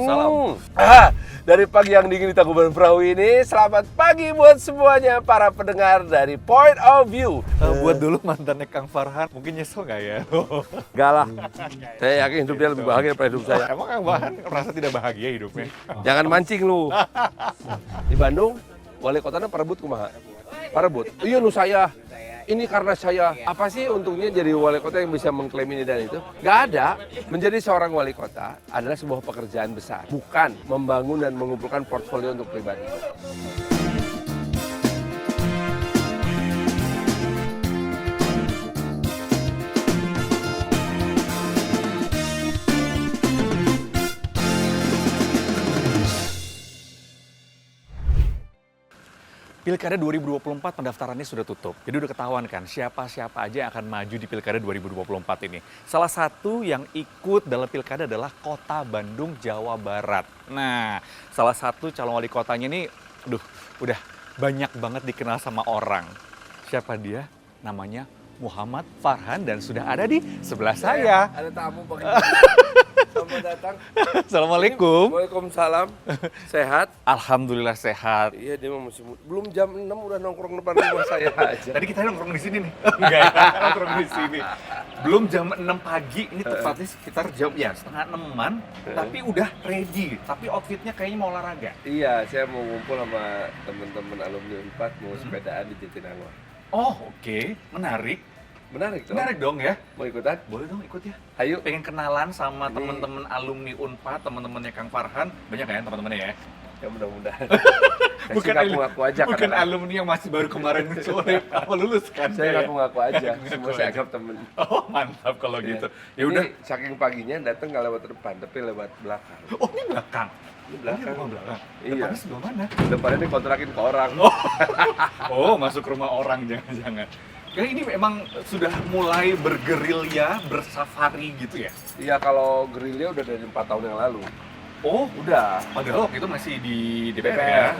Waalaikumsalam. Dari pagi yang dingin di Tangkuban Perahu ini, selamat pagi buat semuanya para pendengar dari Point of View. Buat dulu mantannya Kang Farhan, mungkin nyesel nggak ya? Enggak lah, saya yakin hidup dia lebih bahagia daripada hidup saya. Emang Kang Farhan merasa tidak bahagia hidupnya? Jangan mancing lu. Di Bandung, wali kotanya parebut kumaha? Parebut. Iya nu saya. Ini karena saya. Apa sih untungnya jadi wali kota yang bisa mengklaim ini dan itu? Nggak ada. Menjadi seorang wali kota adalah sebuah pekerjaan besar. Bukan membangun dan mengumpulkan portfolio untuk pribadi. Pilkada 2024 pendaftarannya sudah tutup. Jadi udah ketahuan kan siapa-siapa aja yang akan maju di Pilkada 2024 ini. Salah satu yang ikut dalam Pilkada adalah Kota Bandung, Jawa Barat. Nah, salah satu calon wali kotanya ini, udah banyak banget dikenal sama orang. Siapa dia? Namanya Muhammad Farhan dan sudah ada di sebelah saya. Ada tamu pagi. Selamat datang. Assalamualaikum. Waalaikumsalam. Sehat? Alhamdulillah sehat. Iya, dia masih belum jam 6 udah nongkrong depan rumah saya aja. Tadi kita nongkrong di sini nih. Enggak ya, nongkrong di sini. Belum jam 6 pagi, ini tepatnya sekitar jam setengah 6-an, tapi udah ready. Tapi outfitnya kayaknya mau olahraga. Iya, saya mau ngumpul sama teman-teman alumni Unpad mau sepedaan di Jatinangor. Oh, oke. Menarik. Menarik dong. Menarik dong ya. Mau ikutan? Boleh dong ikut ya. Ayo. Pengen kenalan sama teman-teman alumni Unpad, teman-temannya Kang Farhan. Banyak kan teman-temannya ya? Ya mudah-mudahan. Bukan ngaku-ngaku aja. Bukan alumni yang masih baru kemarin sore lulus kan? Saya ngaku-ngaku aja. Ngaku Semua aja. saya anggap temen. Oh, mantap kalau Iya. gitu. Ya udah. Ini saking paginya datang nggak lewat depan, tapi lewat belakang. Oh, ini belakang. Ini belakang. Oh, belakang. Iya. Depannya sebelah mana? Depannya dikontrakin ke orang. Oh, masuk rumah orang jangan-jangan. Ya ini memang sudah mulai bergerilya, bersafari gitu ya? Iya, kalau gerilya udah dari 4 tahun yang lalu. Oh, Udah. padahal waktu itu masih di DPR ya?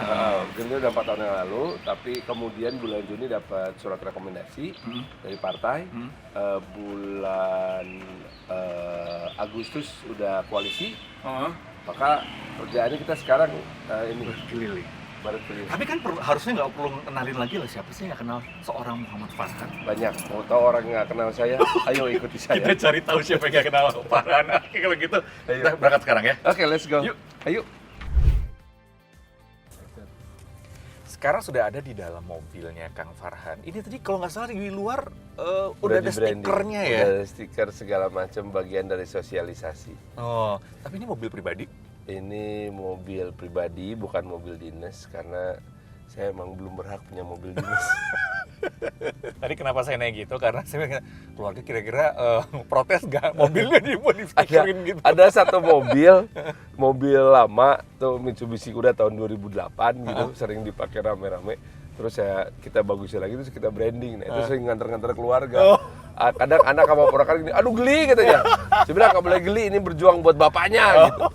Gerilya udah 4 tahun yang lalu, tapi kemudian bulan Juni dapat surat rekomendasi dari partai. Bulan Agustus udah koalisi. Maka kerjaannya kita sekarang ini Keliling. baru pilih. Tapi kan harusnya nggak perlu kenalin lagi lah siapa sih yang nggak kenal seorang Muhammad Farhan. Banyak mau tahu orang yang nggak kenal saya, ayo ikuti saya. Kita cari tahu siapa yang nggak kenal Farhan. Oke, kalau gitu Ayo. kita berangkat sekarang ya. Oke, let's go. Yuk. Ayo. Sekarang sudah ada di dalam mobilnya Kang Farhan. Ini tadi kalau nggak salah di luar udah ada di branding. stikernya ya. Udah ada stiker segala macam bagian dari sosialisasi. Oh, tapi ini mobil pribadi. Ini mobil pribadi, bukan mobil dinas karena saya emang belum berhak punya mobil dinas. Tadi kenapa saya naik gitu? Karena saya pengen, keluarga kira-kira protes nggak mobilnya dimodifikarin gitu. Ada satu mobil lama tuh Mitsubishi Kuda tahun 2008 gitu, sering dipakai rame-rame. Terus kita bagusin lagi, terus kita branding. Nah, itu sering nganter-nganter keluarga. Kadang anak sama ponakan gini, aduh geli katanya. Saya bilang nggak boleh geli, ini berjuang buat bapaknya gitu.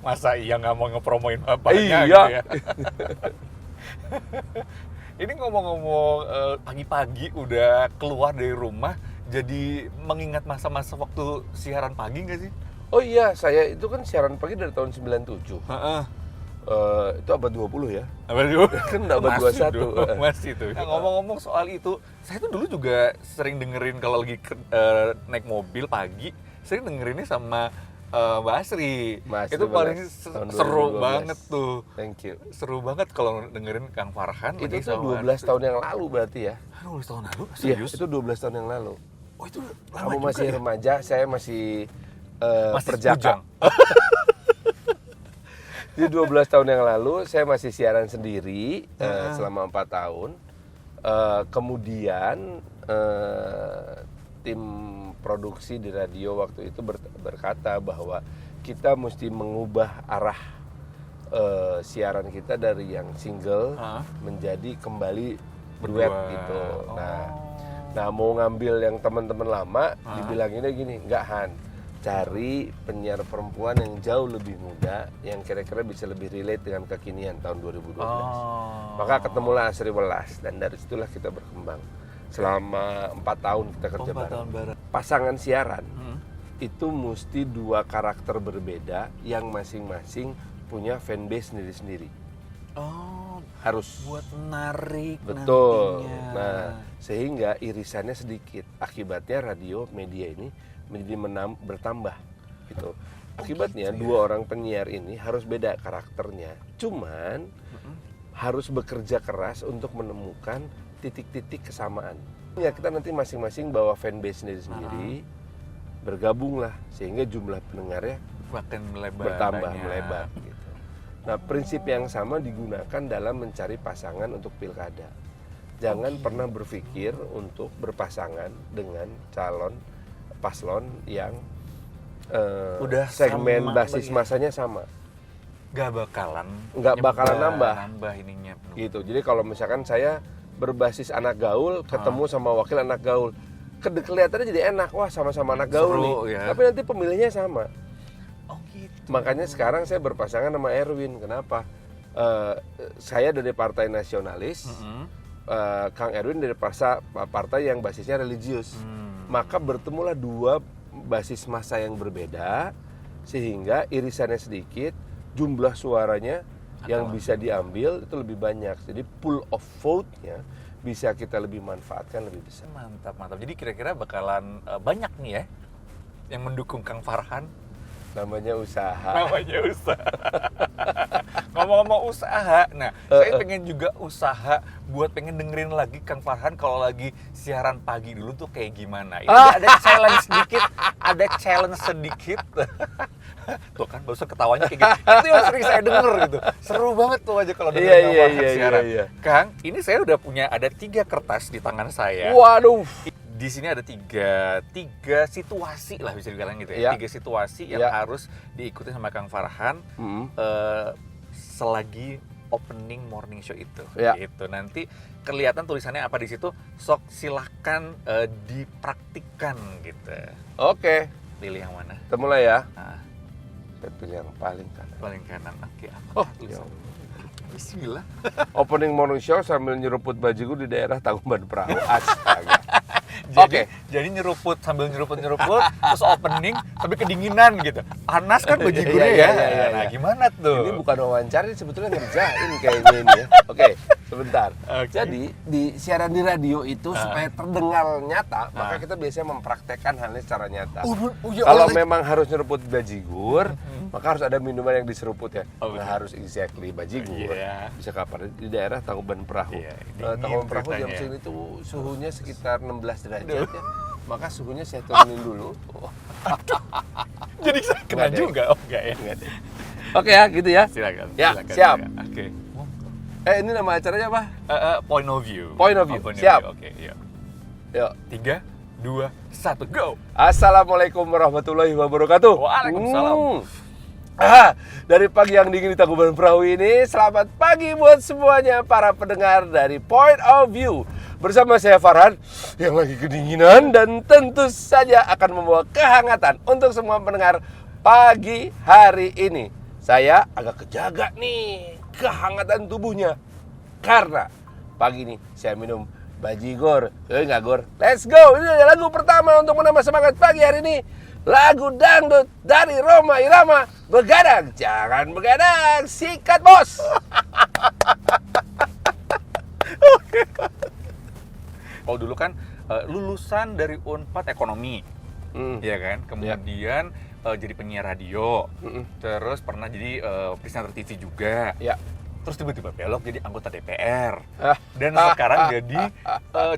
Masa iya nggak mau ngepromoin bapaknya Iya. gitu ya? Ini ngomong-ngomong pagi-pagi udah keluar dari rumah, jadi mengingat masa-masa waktu siaran pagi nggak sih? Oh iya, saya itu kan siaran pagi dari tahun 97. Heeh. Itu abad 20 ya. Apa dulu? Kan udah abad 21. Masih tuh. Nah, ngomong-ngomong soal itu, saya tuh dulu juga sering dengerin kalau lagi naik mobil pagi, sering dengerinnya sama Mbak Asri. Mas, Itu paling tahun seru 2012. banget tuh. Thank you. Seru banget kalau dengerin Kang Farhan. Itu lagi tuh sama 12 tahun yang lalu berarti ya? 12 tahun lalu? Iya, Serius? itu 12 tahun yang lalu. Oh, itu lama Kamu juga masih ya? remaja, saya masih Masih perjaka. bujang. Jadi 12 tahun yang lalu saya masih siaran sendiri selama 4 tahun. Kemudian tim produksi di radio waktu itu berkata bahwa kita mesti mengubah arah siaran kita dari yang single menjadi kembali duet gitu. Nah mau ngambil yang teman-teman lama, dibilanginnya gini, enggak Han, cari penyiar perempuan yang jauh lebih muda, yang kira-kira bisa lebih relate dengan kekinian tahun 2012. Maka ketemulah Asri Welas, dan dari situlah kita berkembang. Selama 4 tahun kita kerja bareng. Pasangan siaran itu mesti dua karakter berbeda yang masing-masing punya fanbase sendiri-sendiri. Oh, Harus. buat menarik Betul. nantinya. Nah, sehingga irisannya sedikit. Akibatnya radio media ini menjadi bertambah gitu. Akibatnya gitu ya. dua orang penyiar ini harus beda karakternya. Cuman harus bekerja keras untuk menemukan titik-titik kesamaan. Ya, kita nanti masing-masing bawa fanbase sendiri-sendiri, bergabunglah sehingga jumlah pendengarnya Makin melebar. bertambah banyak. melebar gitu. Nah, prinsip yang sama digunakan dalam mencari pasangan untuk pilkada. Jangan pernah berpikir untuk berpasangan dengan calon paslon yang Udah segmen sama basis lagi. masanya sama. Nggak bakalan nambah. nambah ininya penuh. Gitu. Jadi kalau misalkan saya berbasis anak gaul ketemu sama wakil anak gaul, kelihatannya jadi enak, wah sama-sama anak gaul Seru, nih. ya. Tapi nanti pemilihnya sama. Oh gitu. Makanya sekarang saya berpasangan sama Erwin. Kenapa? Saya dari partai nasionalis, Kang Erwin dari partai yang basisnya religius. Maka bertemulah dua basis massa yang berbeda, sehingga irisannya sedikit, jumlah suaranya yang bisa diambil itu lebih banyak. Jadi pool of vote-nya bisa kita lebih manfaatkan lebih besar. Mantap, mantap. Jadi kira-kira bakalan banyak nih ya yang mendukung Kang Farhan. Namanya usaha. Namanya usaha. Ngomong-ngomong usaha, nah saya pengen juga usaha buat pengen dengerin lagi Kang Farhan kalau lagi siaran pagi dulu tuh kayak gimana. Ini ada challenge sedikit. Tuh kan barusan ketawanya kayak gitu. Itu yang sering saya denger gitu. Seru banget tuh aja kalau dengerin Kang Farhan siaran. Kang, ini saya udah punya ada 3 kertas di tangan saya. Waduh. Di sini ada tiga situasi lah bisa dibilang gitu ya. 3 situasi yang harus diikuti sama Kang Farhan selagi opening morning show itu. Gitu. Nanti kelihatan tulisannya apa di situ. Sok silahkan dipraktikkan gitu. Oke. Pilih yang mana? Kita mulai ya. Nah, Saya pilih yang paling kanan. paling kanan. Oke, apa Oh, tulisannya? Bismillah. Opening morning show sambil nyeruput bajigur di daerah Tangkuban Perahu. Astaga. Oke. Jadi nyeruput sambil nyeruput terus opening sampai kedinginan gitu. Panas kan bajigurnya Iya, ya. iya. Nah, gimana tuh? Ini bukan wawancara, ini sebetulnya ngerjain kayaknya ini ya. Oke, sebentar. Oke. Jadi di siaran di radio itu supaya terdengar nyata, maka kita biasanya mempraktekkan halnya secara nyata. Kalau memang harus nyeruput bajigur, maka harus ada minuman yang diseruput ya. Nggak harus exactly bajigur. Iya. Bisa kapan? Di daerah Tangkuban Perahu. Iya, Tangkuban dingin Perahu jam ceritanya. segini itu suhunya sekitar 16 derajat ya. Maka suhunya saya turunin dulu. Jadi saya kena Nggak deh. juga. Oh, enggak ya. Enggak deh. Oke ya, gitu ya. Silakan. Ya, silakan, siap. silakan. Oke. Ini nama acaranya apa? Point of view. Point of view. Siap. Oke, yuk. Yuk. 3, 2, 1, go. Assalamualaikum warahmatullahi wabarakatuh. Waalaikumsalam. Dari pagi yang dingin di Tangkuban Perahu ini, selamat pagi buat semuanya para pendengar dari Point of View. Bersama saya Farhan yang lagi kedinginan dan tentu saja akan membawa kehangatan untuk semua pendengar pagi hari ini. Saya agak kejaga nih kehangatan tubuhnya karena pagi ini saya minum bajigur. Enggak Gor. Let's go. Ini ada lagu pertama untuk menambah semangat pagi hari ini. Lagu dangdut dari Rhoma Irama. Begadang, jangan begadang, sikat bos. Kalau dulu kan lulusan dari Unpad Ekonomi, ya kan. Kemudian jadi penyiar radio, terus pernah jadi presenter TV juga. Ya. Terus tiba-tiba belok jadi anggota DPR. Dan sekarang jadi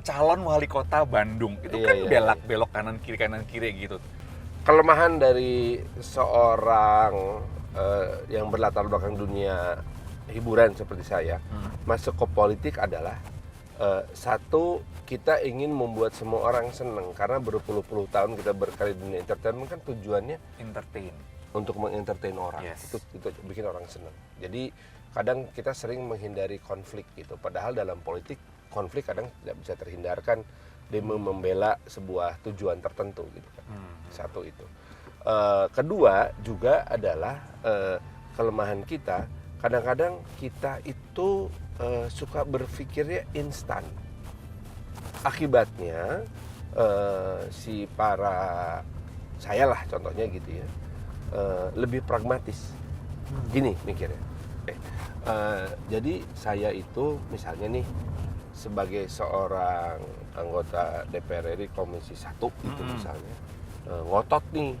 calon wali kota Bandung. Itu kan belok kanan kiri gitu. Kelemahan dari seorang yang berlatar belakang dunia hiburan seperti saya masuk ke politik adalah satu, kita ingin membuat semua orang senang karena berpuluh-puluh tahun kita berkarir di dunia entertainment kan tujuannya Entertain. untuk mengentertain orang. Yes. Itu bikin orang senang. Jadi kadang kita sering menghindari konflik gitu. Padahal dalam politik konflik kadang tidak bisa terhindarkan demi membela sebuah tujuan tertentu gitu kan. Satu itu. Kedua juga adalah kelemahan kita. Kadang-kadang kita itu suka berpikirnya instan. Akibatnya si para saya lah contohnya gitu ya, lebih pragmatis. Gini mikirnya. Jadi saya itu misalnya nih sebagai seorang anggota DPR RI Komisi 1 itu misalnya ngotot nih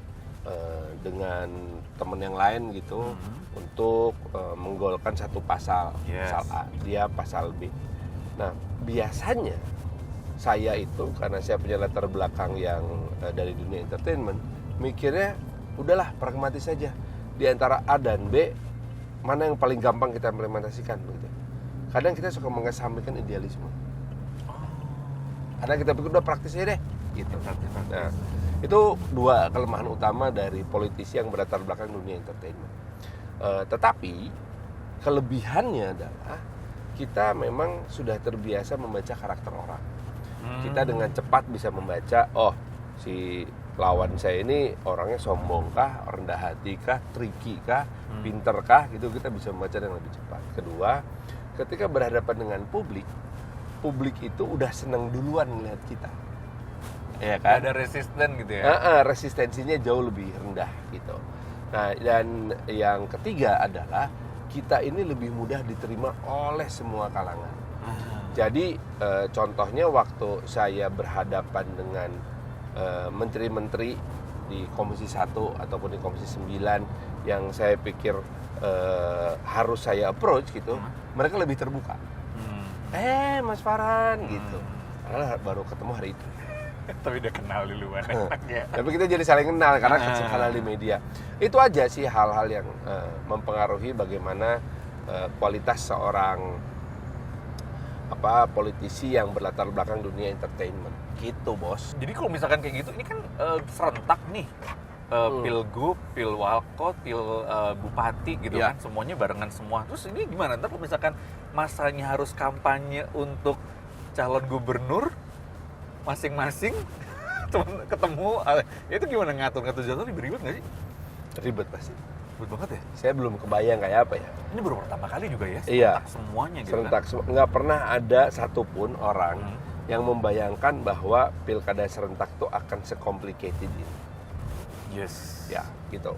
dengan teman yang lain gitu untuk menggolkan satu pasal, pasal A, dia pasal B. Nah biasanya saya itu karena saya punya latar belakang yang dari dunia entertainment, mikirnya udahlah pragmatis saja. Di antara A dan B mana yang paling gampang kita implementasikan begitu. Kadang kita suka mengesampingkan idealisme. Kadang kita pikir udah praktis aja deh gitu. Nah, itu dua kelemahan utama dari politisi yang berlatar belakang dunia entertainment. Tetapi kelebihannya adalah kita memang sudah terbiasa membaca karakter orang. Kita dengan cepat bisa membaca, oh si lawan saya ini orangnya sombong kah, rendah hati kah, tricky kah, pinter kah, gitu kita bisa membaca dengan lebih cepat. Kedua, ketika berhadapan dengan publik itu udah seneng duluan ngelihat kita, ya kan? Ada resisten gitu ya? Resistensinya jauh lebih rendah gitu. Nah dan yang ketiga adalah kita ini lebih mudah diterima oleh semua kalangan. Jadi contohnya waktu saya berhadapan dengan menteri-menteri di Komisi 1 ataupun di Komisi 9 yang saya pikir harus saya approach gitu, mereka lebih terbuka. Mas Farhan gitu. Padahal baru ketemu hari itu. Tapi udah kenal duluan. Tapi kita jadi saling kenal karena kenal di media. Itu aja sih hal-hal yang mempengaruhi bagaimana kualitas seorang politisi yang berlatar belakang dunia entertainment gitu bos. Jadi kalau misalkan kayak gitu, ini kan serentak nih, pilgub, pilwalkot, bupati gitu kan, semuanya barengan semua. Terus ini gimana? Ntar kalau misalkan masanya harus kampanye untuk calon gubernur masing-masing, ketemu, itu gimana ngatur-ngatur jadwal? Ribet nggak sih? Ribet pasti. Ribet banget ya? Saya belum kebayang kayak apa ya. Ini baru pertama kali juga ya? Serentak semuanya gitu serentak kan? nggak pernah ada satupun orang yang membayangkan bahwa pilkada serentak itu akan sekomplikated ini. Yes. Ya, gitu.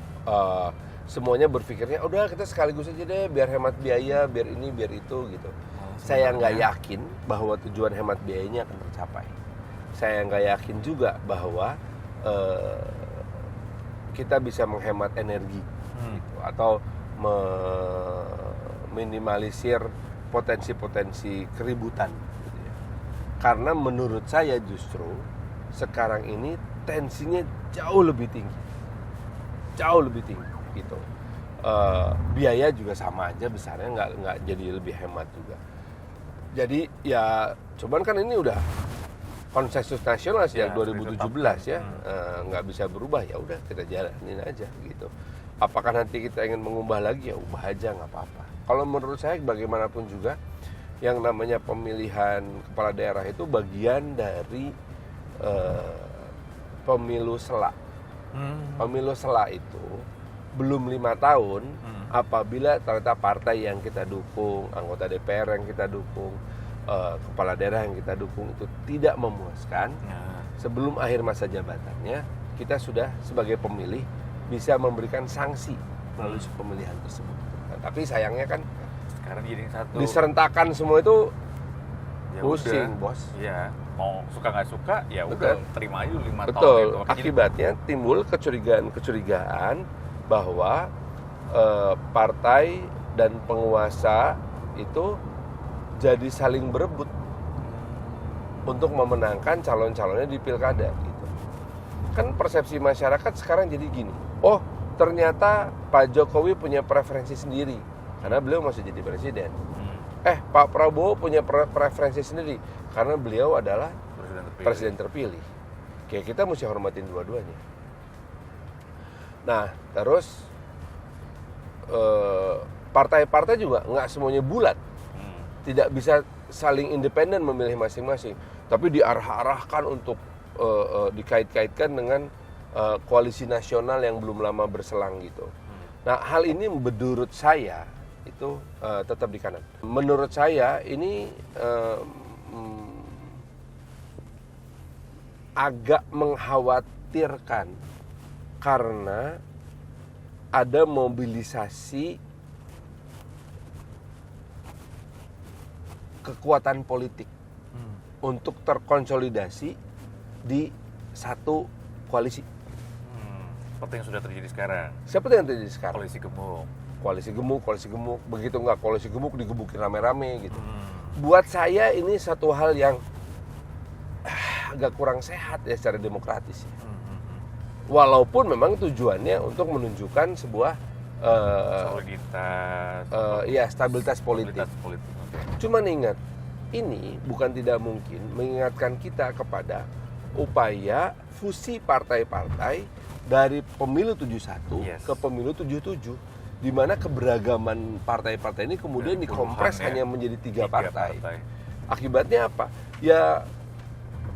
Semuanya berpikirnya, udah kita sekaligus aja deh, biar hemat biaya, biar ini, biar itu, gitu. Saya nggak yakin bahwa tujuan hemat biayanya akan tercapai. Saya nggak yakin juga bahwa kita bisa menghemat energi, gitu, atau meminimalisir potensi-potensi keributan. Gitu ya. Karena menurut saya justru sekarang ini tensinya jauh lebih tinggi, gitu. Biaya juga sama aja besarnya, nggak jadi lebih hemat juga. Jadi ya, cuman kan ini udah konsensus nasional sejak 2017 ya, nggak bisa berubah, ya udah kita jalanin aja gitu. Apakah nanti kita ingin mengubah lagi, ya ubah aja, nggak apa-apa. Kalau menurut saya bagaimanapun juga yang namanya pemilihan kepala daerah itu bagian dari pemilu sela. Pemilu sela itu belum 5 tahun apabila ternyata partai yang kita dukung, anggota DPR yang kita dukung, kepala daerah yang kita dukung itu tidak memuaskan, sebelum akhir masa jabatannya kita sudah sebagai pemilih bisa memberikan sanksi melalui pemilihan tersebut. Nah, tapi sayangnya kan sekarang jadi satu diserentakkan semua itu ya pusing udah. bos. Iya, mau suka nggak suka ya udah terima aja 5 tahun. Betul. Gitu. Akibatnya timbul kecurigaan bahwa partai dan penguasa itu jadi saling berebut untuk memenangkan calon-calonnya di pilkada gitu. Kan persepsi masyarakat sekarang jadi gini, oh ternyata Pak Jokowi punya preferensi sendiri karena beliau masih jadi presiden. Pak Prabowo punya preferensi sendiri karena beliau adalah presiden terpilih. Kayak kita mesti hormatin dua-duanya. Nah terus partai-partai juga nggak semuanya bulat. Tidak bisa saling independen memilih masing-masing, tapi diarah-arahkan untuk dikait-kaitkan dengan koalisi nasional yang belum lama berselang gitu. Nah hal ini menurut saya itu tetap di kanan. Menurut saya ini agak mengkhawatirkan karena ada mobilisasi kekuatan politik untuk terkonsolidasi di satu koalisi. Seperti yang sudah terjadi sekarang. Seperti yang terjadi sekarang. Koalisi gemuk, begitu nggak koalisi gemuk digebukin rame-rame gitu. Buat saya ini satu hal yang agak kurang sehat ya secara demokratis. Walaupun memang tujuannya untuk menunjukkan sebuah soliditas, stabilitas politik. Cuman ingat, ini bukan tidak mungkin mengingatkan kita kepada upaya fusi partai-partai dari pemilu 71 ke pemilu 77, di mana keberagaman partai-partai ini kemudian dikompres hanya menjadi tiga partai. Akibatnya apa? Ya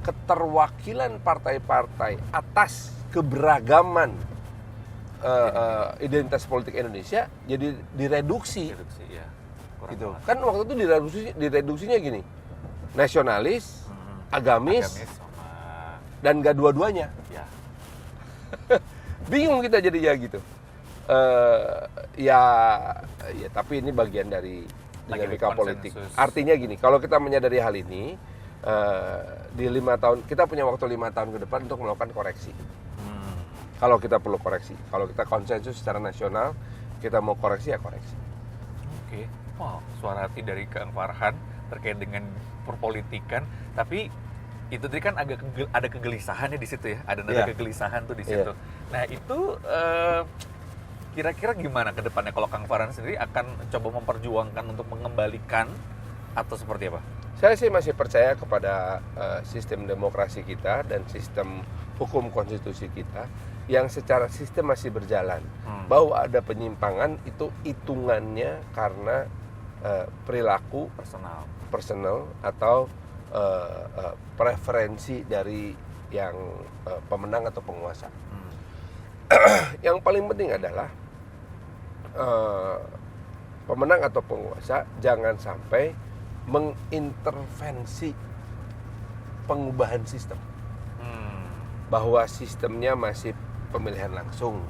keterwakilan partai-partai atas keberagaman identitas politik Indonesia jadi direduksi. Gitu. Kan waktu itu direduksinya gini, nasionalis, agamis dan gak dua-duanya. Bingung kita jadi ya gitu. Ya tapi ini bagian dari dinamika politik. Artinya gini, kalau kita menyadari hal ini, di 5 tahun kita punya waktu 5 tahun ke depan untuk melakukan koreksi. Kalau kita perlu koreksi, kalau kita konsensus secara nasional, kita mau koreksi ya koreksi. Oke, wow, suara hati dari Kang Farhan terkait dengan perpolitikan, tapi itu tadi kan ada kegelisahannya di situ ya, ada nada kegelisahan tuh di situ. Nah itu kira-kira gimana ke depannya kalau Kang Farhan sendiri akan coba memperjuangkan untuk mengembalikan atau seperti apa? Saya sih masih percaya kepada sistem demokrasi kita dan sistem hukum konstitusi kita yang secara sistem masih berjalan. Bahwa ada penyimpangan itu hitungannya karena perilaku personal atau preferensi dari yang pemenang atau penguasa. Yang paling penting adalah pemenang atau penguasa jangan sampai mengintervensi pengubahan sistem. Bahwa sistemnya masih pemilihan langsung,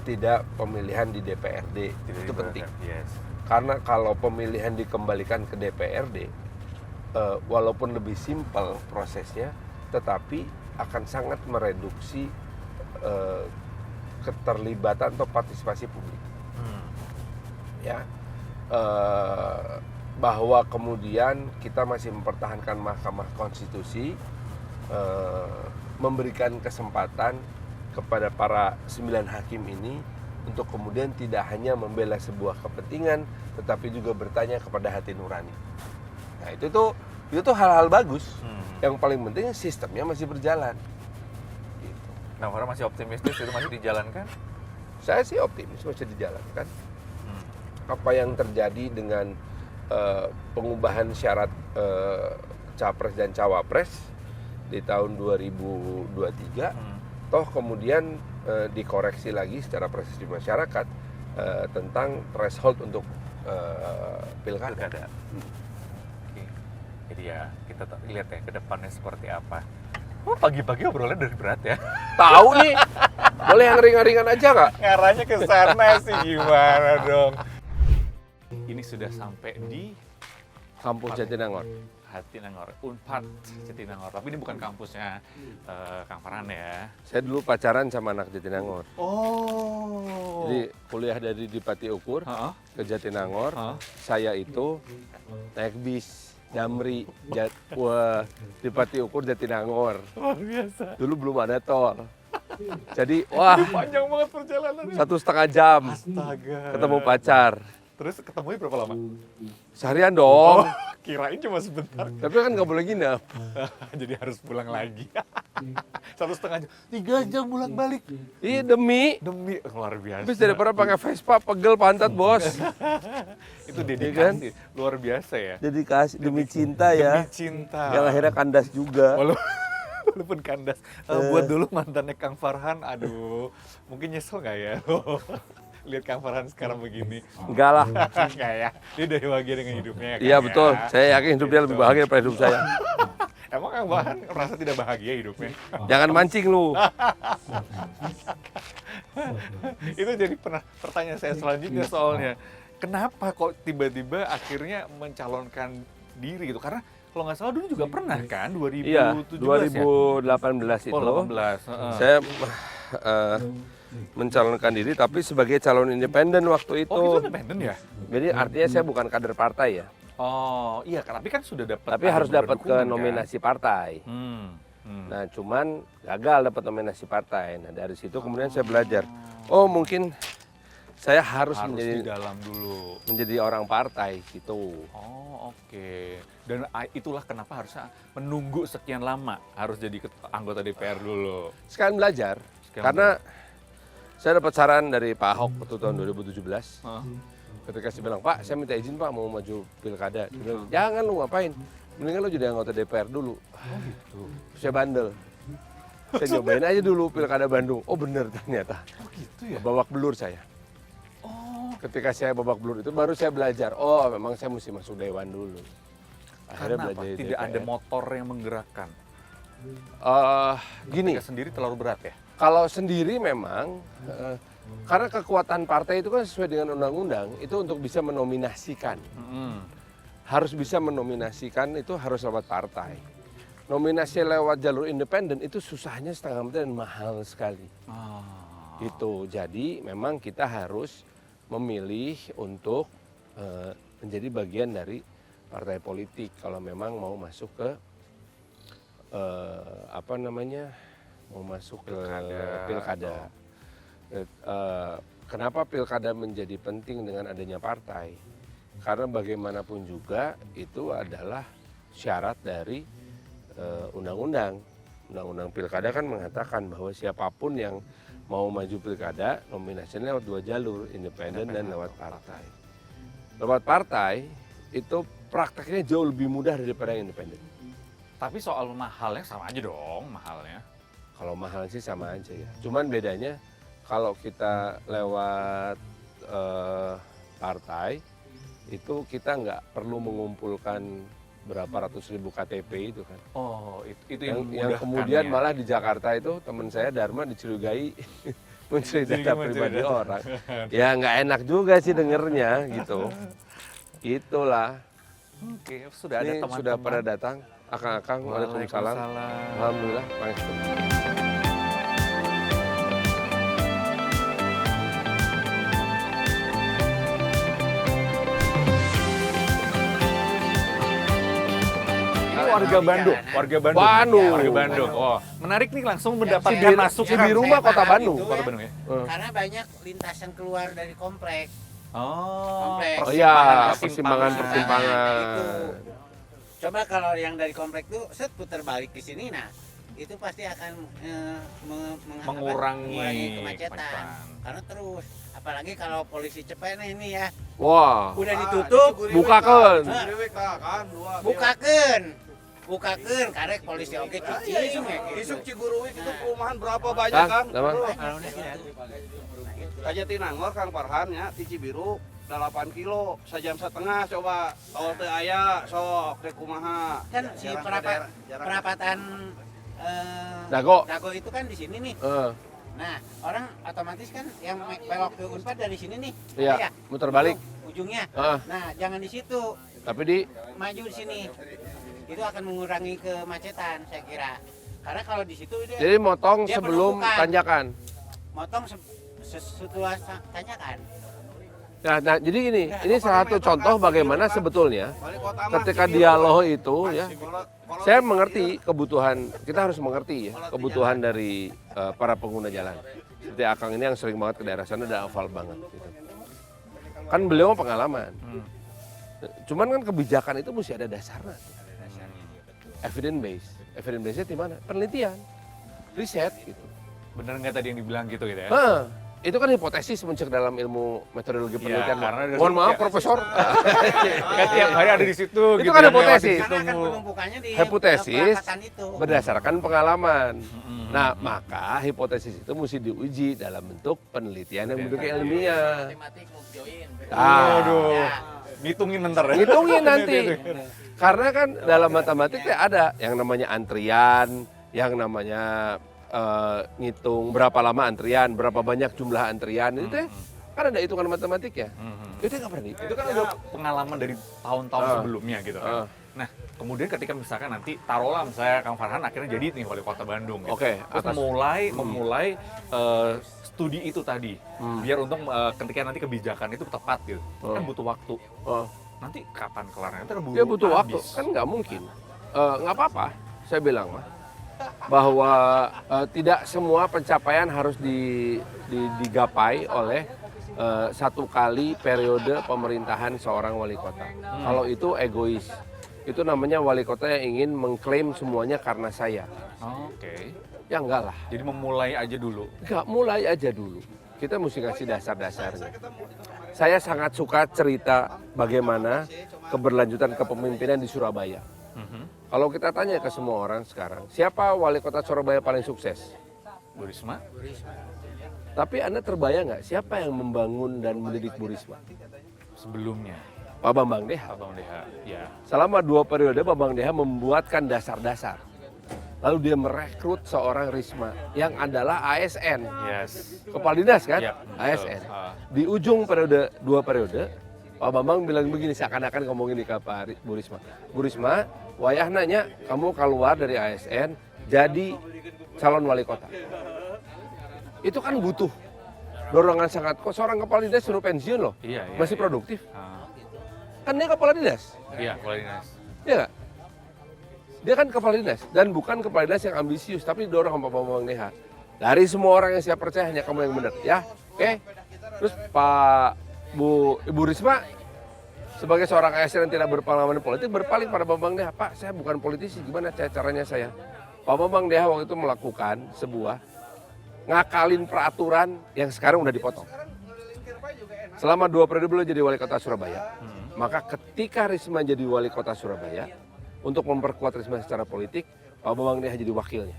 tidak pemilihan di DPRD. Itu penting. Karena kalau pemilihan dikembalikan ke DPRD, walaupun lebih simpel prosesnya, tetapi akan sangat mereduksi keterlibatan atau partisipasi publik. Ya, bahwa kemudian kita masih mempertahankan Mahkamah Konstitusi, memberikan kesempatan kepada para 9 hakim ini untuk kemudian tidak hanya membela sebuah kepentingan, tetapi juga bertanya kepada hati nurani. Nah itu tuh hal-hal bagus. Yang paling penting sistemnya masih berjalan. Gitu. Nah, orang masih optimistis itu masih dijalankan? Saya sih optimis masih dijalankan. Apa yang terjadi dengan pengubahan syarat capres dan cawapres di tahun 2023, toh kemudian dikoreksi lagi secara proses di masyarakat tentang threshold untuk pilkada. Jadi ya kita lihat ya ke depannya seperti apa. Oh, pagi-pagi obrolannya dari berat ya. Tahu nih, boleh yang ringan-ringan aja nggak? Ngarahnya ke sana sih gimana dong. Ini sudah sampai di kampus Jatinangor. Unpad Jatinangor. Tapi ini bukan kampusnya Kang Farhan ya. Saya dulu pacaran sama anak Jatinangor. Oh. Jadi kuliah dari Dipati Ukur ke Jatinangor. Saya itu naik bis Damri, Dipati Ukur Jatinangor. Luar biasa. Dulu belum ada tol. Jadi wah panjang banget perjalanannya. 1,5 jam. Astaga. Ketemu pacar. Terus ketemunya berapa lama? Seharian dong. Kirain cuma sebentar. Tapi kan nggak boleh nginep. Jadi harus pulang lagi. 1,5 jam. 3 jam pulang balik. Iya demi Luar biasa. Habis daripada pakai Vespa pegel pantat bos. Itu dedikasi. Luar biasa ya. Dedikasi demi cinta ya. Demi cinta. Yang akhirnya kandas juga. Walaupun kandas. Buat dulu mantannya Kang Farhan, aduh, mungkin nyesel nggak ya? Lihat Kang Farhan sekarang begini. Enggak lah. Enggak ya. Dia udah bahagia dengan hidupnya ya. Iya betul. Saya yakin hidup dia lebih bahagia daripada hidup saya. Emang Kang Farhan merasa tidak bahagia hidupnya? Jangan mancing lu. Itu jadi pertanyaan saya selanjutnya soalnya. Kenapa kok tiba-tiba akhirnya mencalonkan diri gitu? Karena kalau nggak salah dulu juga pernah kan, 2017 Iya, ya? 2018 itu Oh, 18. Heeh. saya mencalonkan diri tapi sebagai calon independen waktu itu. Oh, itu independen ya? Jadi artinya saya bukan kader partai ya, Oh, iya, tapi kan sudah dapat. tapi ada harus dapat dukungan, ke nominasi partai. Kan? Nah, cuman gagal dapat nominasi partai. Nah, dari situ kemudian saya belajar. Oh, mungkin saya harus Harus menjadi di dalam dulu. menjadi orang partai gitu. Oh, oke. Dan itulah kenapa harusnya menunggu sekian lama harus jadi anggota DPR dulu. Sekalian belajar. Sekalian Karena saya dapat saran dari Pak Ahok waktu tahun 2017. Heeh. Ketika saya bilang, Pak, saya minta izin Pak mau maju pilkada. Dia bilang, jangan lu ngapain. Mendingan lu jadi anggota DPR dulu. Oh gitu. Saya bandel. Saya nyobain aja dulu pilkada Bandung. Oh bener ternyata. Oh gitu ya. Babak belur saya. Oh. Ketika saya babak belur itu baru saya belajar. Oh memang saya mesti masuk Dewan dulu. Akhirnya Karena apa? belajar di Tidak ada DPR. motor yang menggerakkan. Gini, Ketika sendiri terlalu berat ya. kalau sendiri memang, karena kekuatan partai itu kan sesuai dengan undang-undang, itu untuk bisa menominasikan. Harus bisa menominasikan itu harus lewat partai. Nominasi lewat jalur independen itu susahnya setengah mati dan mahal sekali. Ah. Itu jadi memang kita harus memilih untuk menjadi bagian dari partai politik kalau memang mau masuk ke mau masuk ke pilkada. Kenapa pilkada menjadi penting dengan adanya partai? Karena bagaimanapun juga itu adalah syarat dari undang-undang. Undang-undang pilkada kan mengatakan bahwa siapapun yang mau maju pilkada nominasinya lewat dua jalur, independen dan lewat partai. Lewat partai itu prakteknya jauh lebih mudah daripada yang independen. Tapi soal mahalnya sama aja dong, mahalnya. Kalau mahal sih sama aja ya. Cuman bedanya kalau kita lewat partai itu kita nggak perlu mengumpulkan berapa ratus ribu KTP itu kan. Oh, itu Yang memudahkan kemudian ya. malah di Jakarta itu teman saya Dharma dicurigai mencuri data pribadi orang. Ya nggak enak juga sih dengernya gitu. Itulah. Oke, sudah ada Ini teman-teman. sudah pada datang. Akang-akang, waalaikumsalam. Alhamdulillah, pangestu. Ini warga Bandung, warga Bandung. Bandung. Warga Bandung. Oh, menarik nih langsung mendapatkan Cibiru- masukan. Cibiru mah kota Bandung. Kota Bandung ya. Karena banyak lintasan keluar dari komplek. Oh, Kompleks. Oh iya, persimpangan. persimpangan. Itu. Coba kalau yang dari komplek tuh set putar balik ke sini, nah itu pasti akan Mengurangi kemacetan. kemacetan. Karena terus, apalagi kalau polisi cepat ini ya, Wah, udah ditutup, bukakan. bukakan, karek polisi oke cuci sungai. Isuk Ciguruwik itu Nah. perumahan berapa banyak Kang, Kang? nama? Kajatinangor Kang Farhan ya di Cibiru 8 kilo sejam setengah coba tol teu aya sok teh kumaha. Kan si perapatan Dago. Dago itu kan di sini nih. Eh, Nah, orang otomatis kan yang belok ke Unpad dari sini nih. Iya, Ya? muter balik. Ujungnya. Ah. Nah, jangan di situ. Tapi di Maju di sini. Itu akan mengurangi kemacetan, saya kira. Karena kalau di situ dia jadi motong Dia sebelum penumpukan. tanjakan. motong setelah tanyakan. Nah, jadi gini, ini salah satu contoh bagaimana sebetulnya Balik kota mah ketika Cibiru. dialog itu ya, Kalau saya di mengerti kebutuhan, kita harus mengerti ya kebutuhan dari para pengguna jalan. Seperti Akang ini yang sering banget ke daerah sana dan hafal banget. Gitu. Kan beliau mah pengalaman. Cuman kan kebijakan itu mesti ada dasarnya. Evidence base. Evidence base-nya di mana? Penelitian, riset gitu. Bener nggak tadi yang dibilang gitu ya? Hah, itu kan hipotesis mencek dalam ilmu metodologi penelitian. karena dari Mohon situ maaf, ya. Profesor. Kan tiap hari ada di situ. Itu gitu kan ya, hipotesis. lewat di Karena akan situ. penumpukannya di Hipotesis perapatan itu. berdasarkan pengalaman. Nah, maka hipotesis itu mesti diuji dalam bentuk penelitian yang bentuknya ilmiah. Matematik mau join. Aduh, Ya. ngitungin ntar ya. Ngitungin nanti. Karena kan dalam matematik ya ada yang namanya antrian, yang namanya ngitung berapa lama antrian, berapa banyak jumlah antrian, itu teh kan ada hitungan matematik ya. Itu nggak pernah. Itu kan udah pengalaman dari tahun-tahun sebelumnya gitu kan. Nah, kemudian ketika misalkan nanti taruhlah misalnya Kang Farhan akhirnya jadi nih wali kota Bandung gitu. Oke, Terus memulai studi itu tadi biar untuk ketika nanti kebijakan itu tepat gitu. Kan butuh waktu. Nanti kapan kelarnya? Itu Ya butuh waktu, kan nggak mungkin. Nggak apa-apa, saya bilang mah bahwa tidak semua pencapaian harus digapai oleh satu kali periode pemerintahan seorang wali kota. Kalau itu egois, itu namanya wali kota yang ingin mengklaim semuanya karena saya. Oke. Ya enggak lah. Jadi memulai aja dulu. Enggak, mulai aja dulu. Kita mesti kasih dasar-dasarnya. Saya sangat suka cerita bagaimana keberlanjutan kepemimpinan di Surabaya. Kalau kita tanya ke semua orang sekarang, siapa wali kota Surabaya paling sukses? Bu Risma? Tapi Anda terbayang nggak siapa yang membangun dan mendidik Bu Risma? Sebelumnya. Pak Bambang Deha. Pak Bang Deha. Ya. Selama 2 periode Pak Bambang Deha membuatkan dasar-dasar. Lalu dia merekrut seorang Risma yang adalah ASN. Yes. Kepala dinas kan? Yap, betul. ASN. Di ujung periode 2 periode, Pak Bambang bilang begini, seakan-akan ngomongin di Pak Bu Risma. Bu Risma, wayah nanya, kamu keluar dari ASN jadi calon wali kota. Itu kan butuh dorongan sangat kok seorang kepala dinas suruh pensiun loh. Iya, iya, masih iya. produktif. Kan dia kepala dinas. Iya, kepala dinas. Iya nggak? Dia kan kepala dinas dan bukan kepala dinas yang ambisius tapi didorong sama Pak Bambang Deha. Dari semua orang yang saya percaya hanya kamu yang benar, ya. Oke. Terus Ibu Risma sebagai seorang ASN yang tidak berpengalaman politik berpaling pada Bambang Deha, Pak, saya bukan politisi, gimana caranya saya? Pak Bambang Deha waktu itu melakukan sebuah ngakalin peraturan yang sekarang udah dipotong. Selama 2 periode beliau jadi wali kota Surabaya. Maka ketika Risma jadi wali kota Surabaya, untuk memperkuat Risma secara politik, Pak Bambang Deha jadi wakilnya.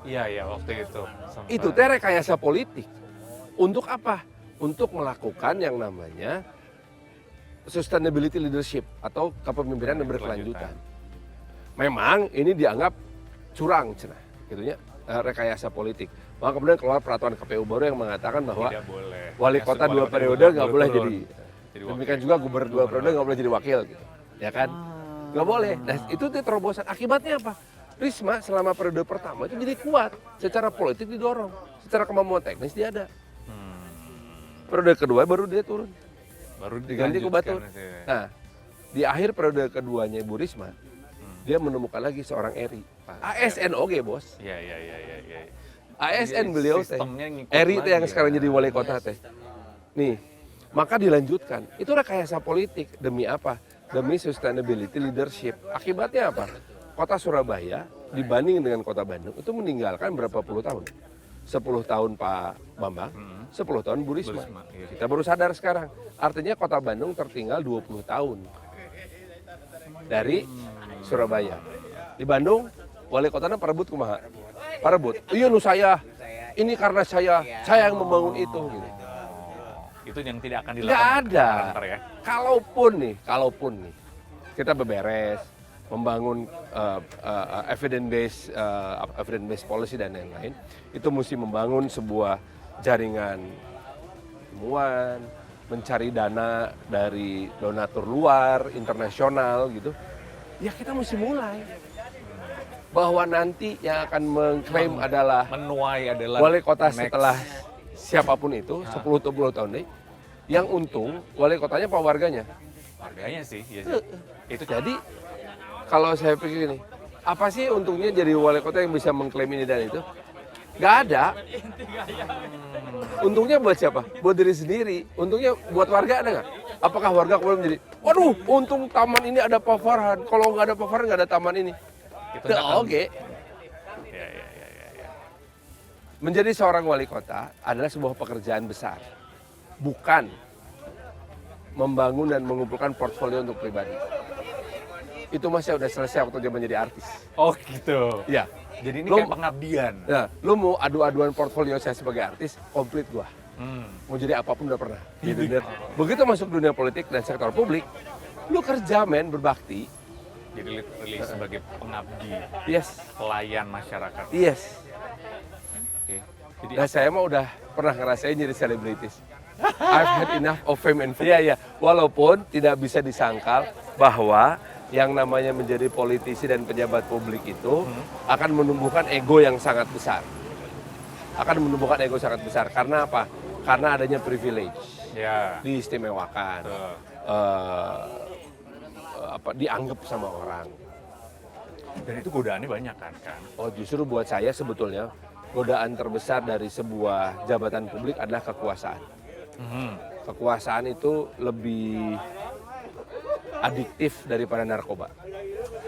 Iya, waktu itu. Itu teh rekayasa politik. Untuk apa? Untuk melakukan yang namanya sustainability leadership atau kepemimpinan yang berkelanjutan. Memang ini dianggap curang, cenah, gitunya, rekayasa politik. Maka kemudian keluar peraturan KPU baru yang mengatakan bahwa wali kota 2 periode nggak boleh jadi. Demikian juga gubernur 2 periode nggak boleh jadi wakil, gitu. Ya kan? Nggak boleh. Nah itu terobosan. Akibatnya apa? Risma selama periode pertama itu jadi kuat. Secara politik didorong. Secara kemampuan teknis dia ada. Periode kedua baru dia turun. Baru diganti ke Batur. Nah, di akhir periode keduanya Ibu Risma, dia menemukan lagi seorang Eri. ASN oke, Bos. Iya. ASN beliau teh. Sistemnya Eri teh yang lagi, sekarang jadi wali kota teh. Nih, maka dilanjutkan. Itu rekayasa politik demi apa? Demi sustainability leadership. Akibatnya apa? Kota Surabaya dibanding dengan kota Bandung itu meninggalkan berapa puluh tahun? 10 tahun Pak Bambang, 10 tahun Bu Risma. Iya. Kita baru sadar sekarang. Artinya kota Bandung tertinggal 20 tahun dari Surabaya. Di Bandung, wali kotanya parebut kumaha? Parebut. Iya nu saya. Ini karena saya yang membangun itu gitu. Itu yang tidak akan dilakukan. Nggak ada. Ya. Kalaupun nih kita beberes membangun evidence based policy dan lain-lain, itu mesti membangun sebuah jaringan ilmuwan, mencari dana dari donatur luar, internasional gitu. Ya kita mesti mulai. Bahwa nanti yang akan mengklaim adalah menuai adalah wali kota next. setelah siapapun itu, 10-20 tahun deh. Yang untung wali kotanya apa warganya? Harganya sih, iya sih. Itu jadi kalau saya pikir ini, apa sih untungnya jadi wali kota yang bisa mengklaim ini dan itu? Gak ada. Untungnya buat siapa? Buat diri sendiri. Untungnya buat warga ada nggak? Apakah warga kemudian menjadi, waduh, untung taman ini ada Pak Farhan. Kalau nggak ada Pak Farhan nggak ada taman ini. Itu Oke. Ya. Menjadi seorang wali kota adalah sebuah pekerjaan besar. Bukan membangun dan mengumpulkan portfolio untuk pribadi. Itu masih udah selesai waktu dia menjadi artis. Oh gitu. Ya. Jadi ini Lu- kayak pengabdian. Nah, lu mau adu-aduan portfolio saya sebagai artis, komplit gua. Mau jadi apapun udah pernah. Di dunia. Begitu masuk dunia politik dan sektor publik, lu kerja men, berbakti. Jadi literally sebagai pengabdi, Yes. pelayan masyarakat. Yes. Nah saya mah udah pernah ngerasain jadi selebritis. I've had enough of fame and fame. Iya, walaupun tidak bisa disangkal bahwa yang namanya menjadi politisi dan pejabat publik itu akan menumbuhkan ego yang sangat besar. Karena apa? Karena adanya privilege. Ya. Diistimewakan. Dianggap sama orang. Dan itu godaannya banyak kan? Oh, justru buat saya sebetulnya godaan terbesar dari sebuah jabatan publik adalah kekuasaan. Kekuasaan itu lebih adiktif daripada narkoba.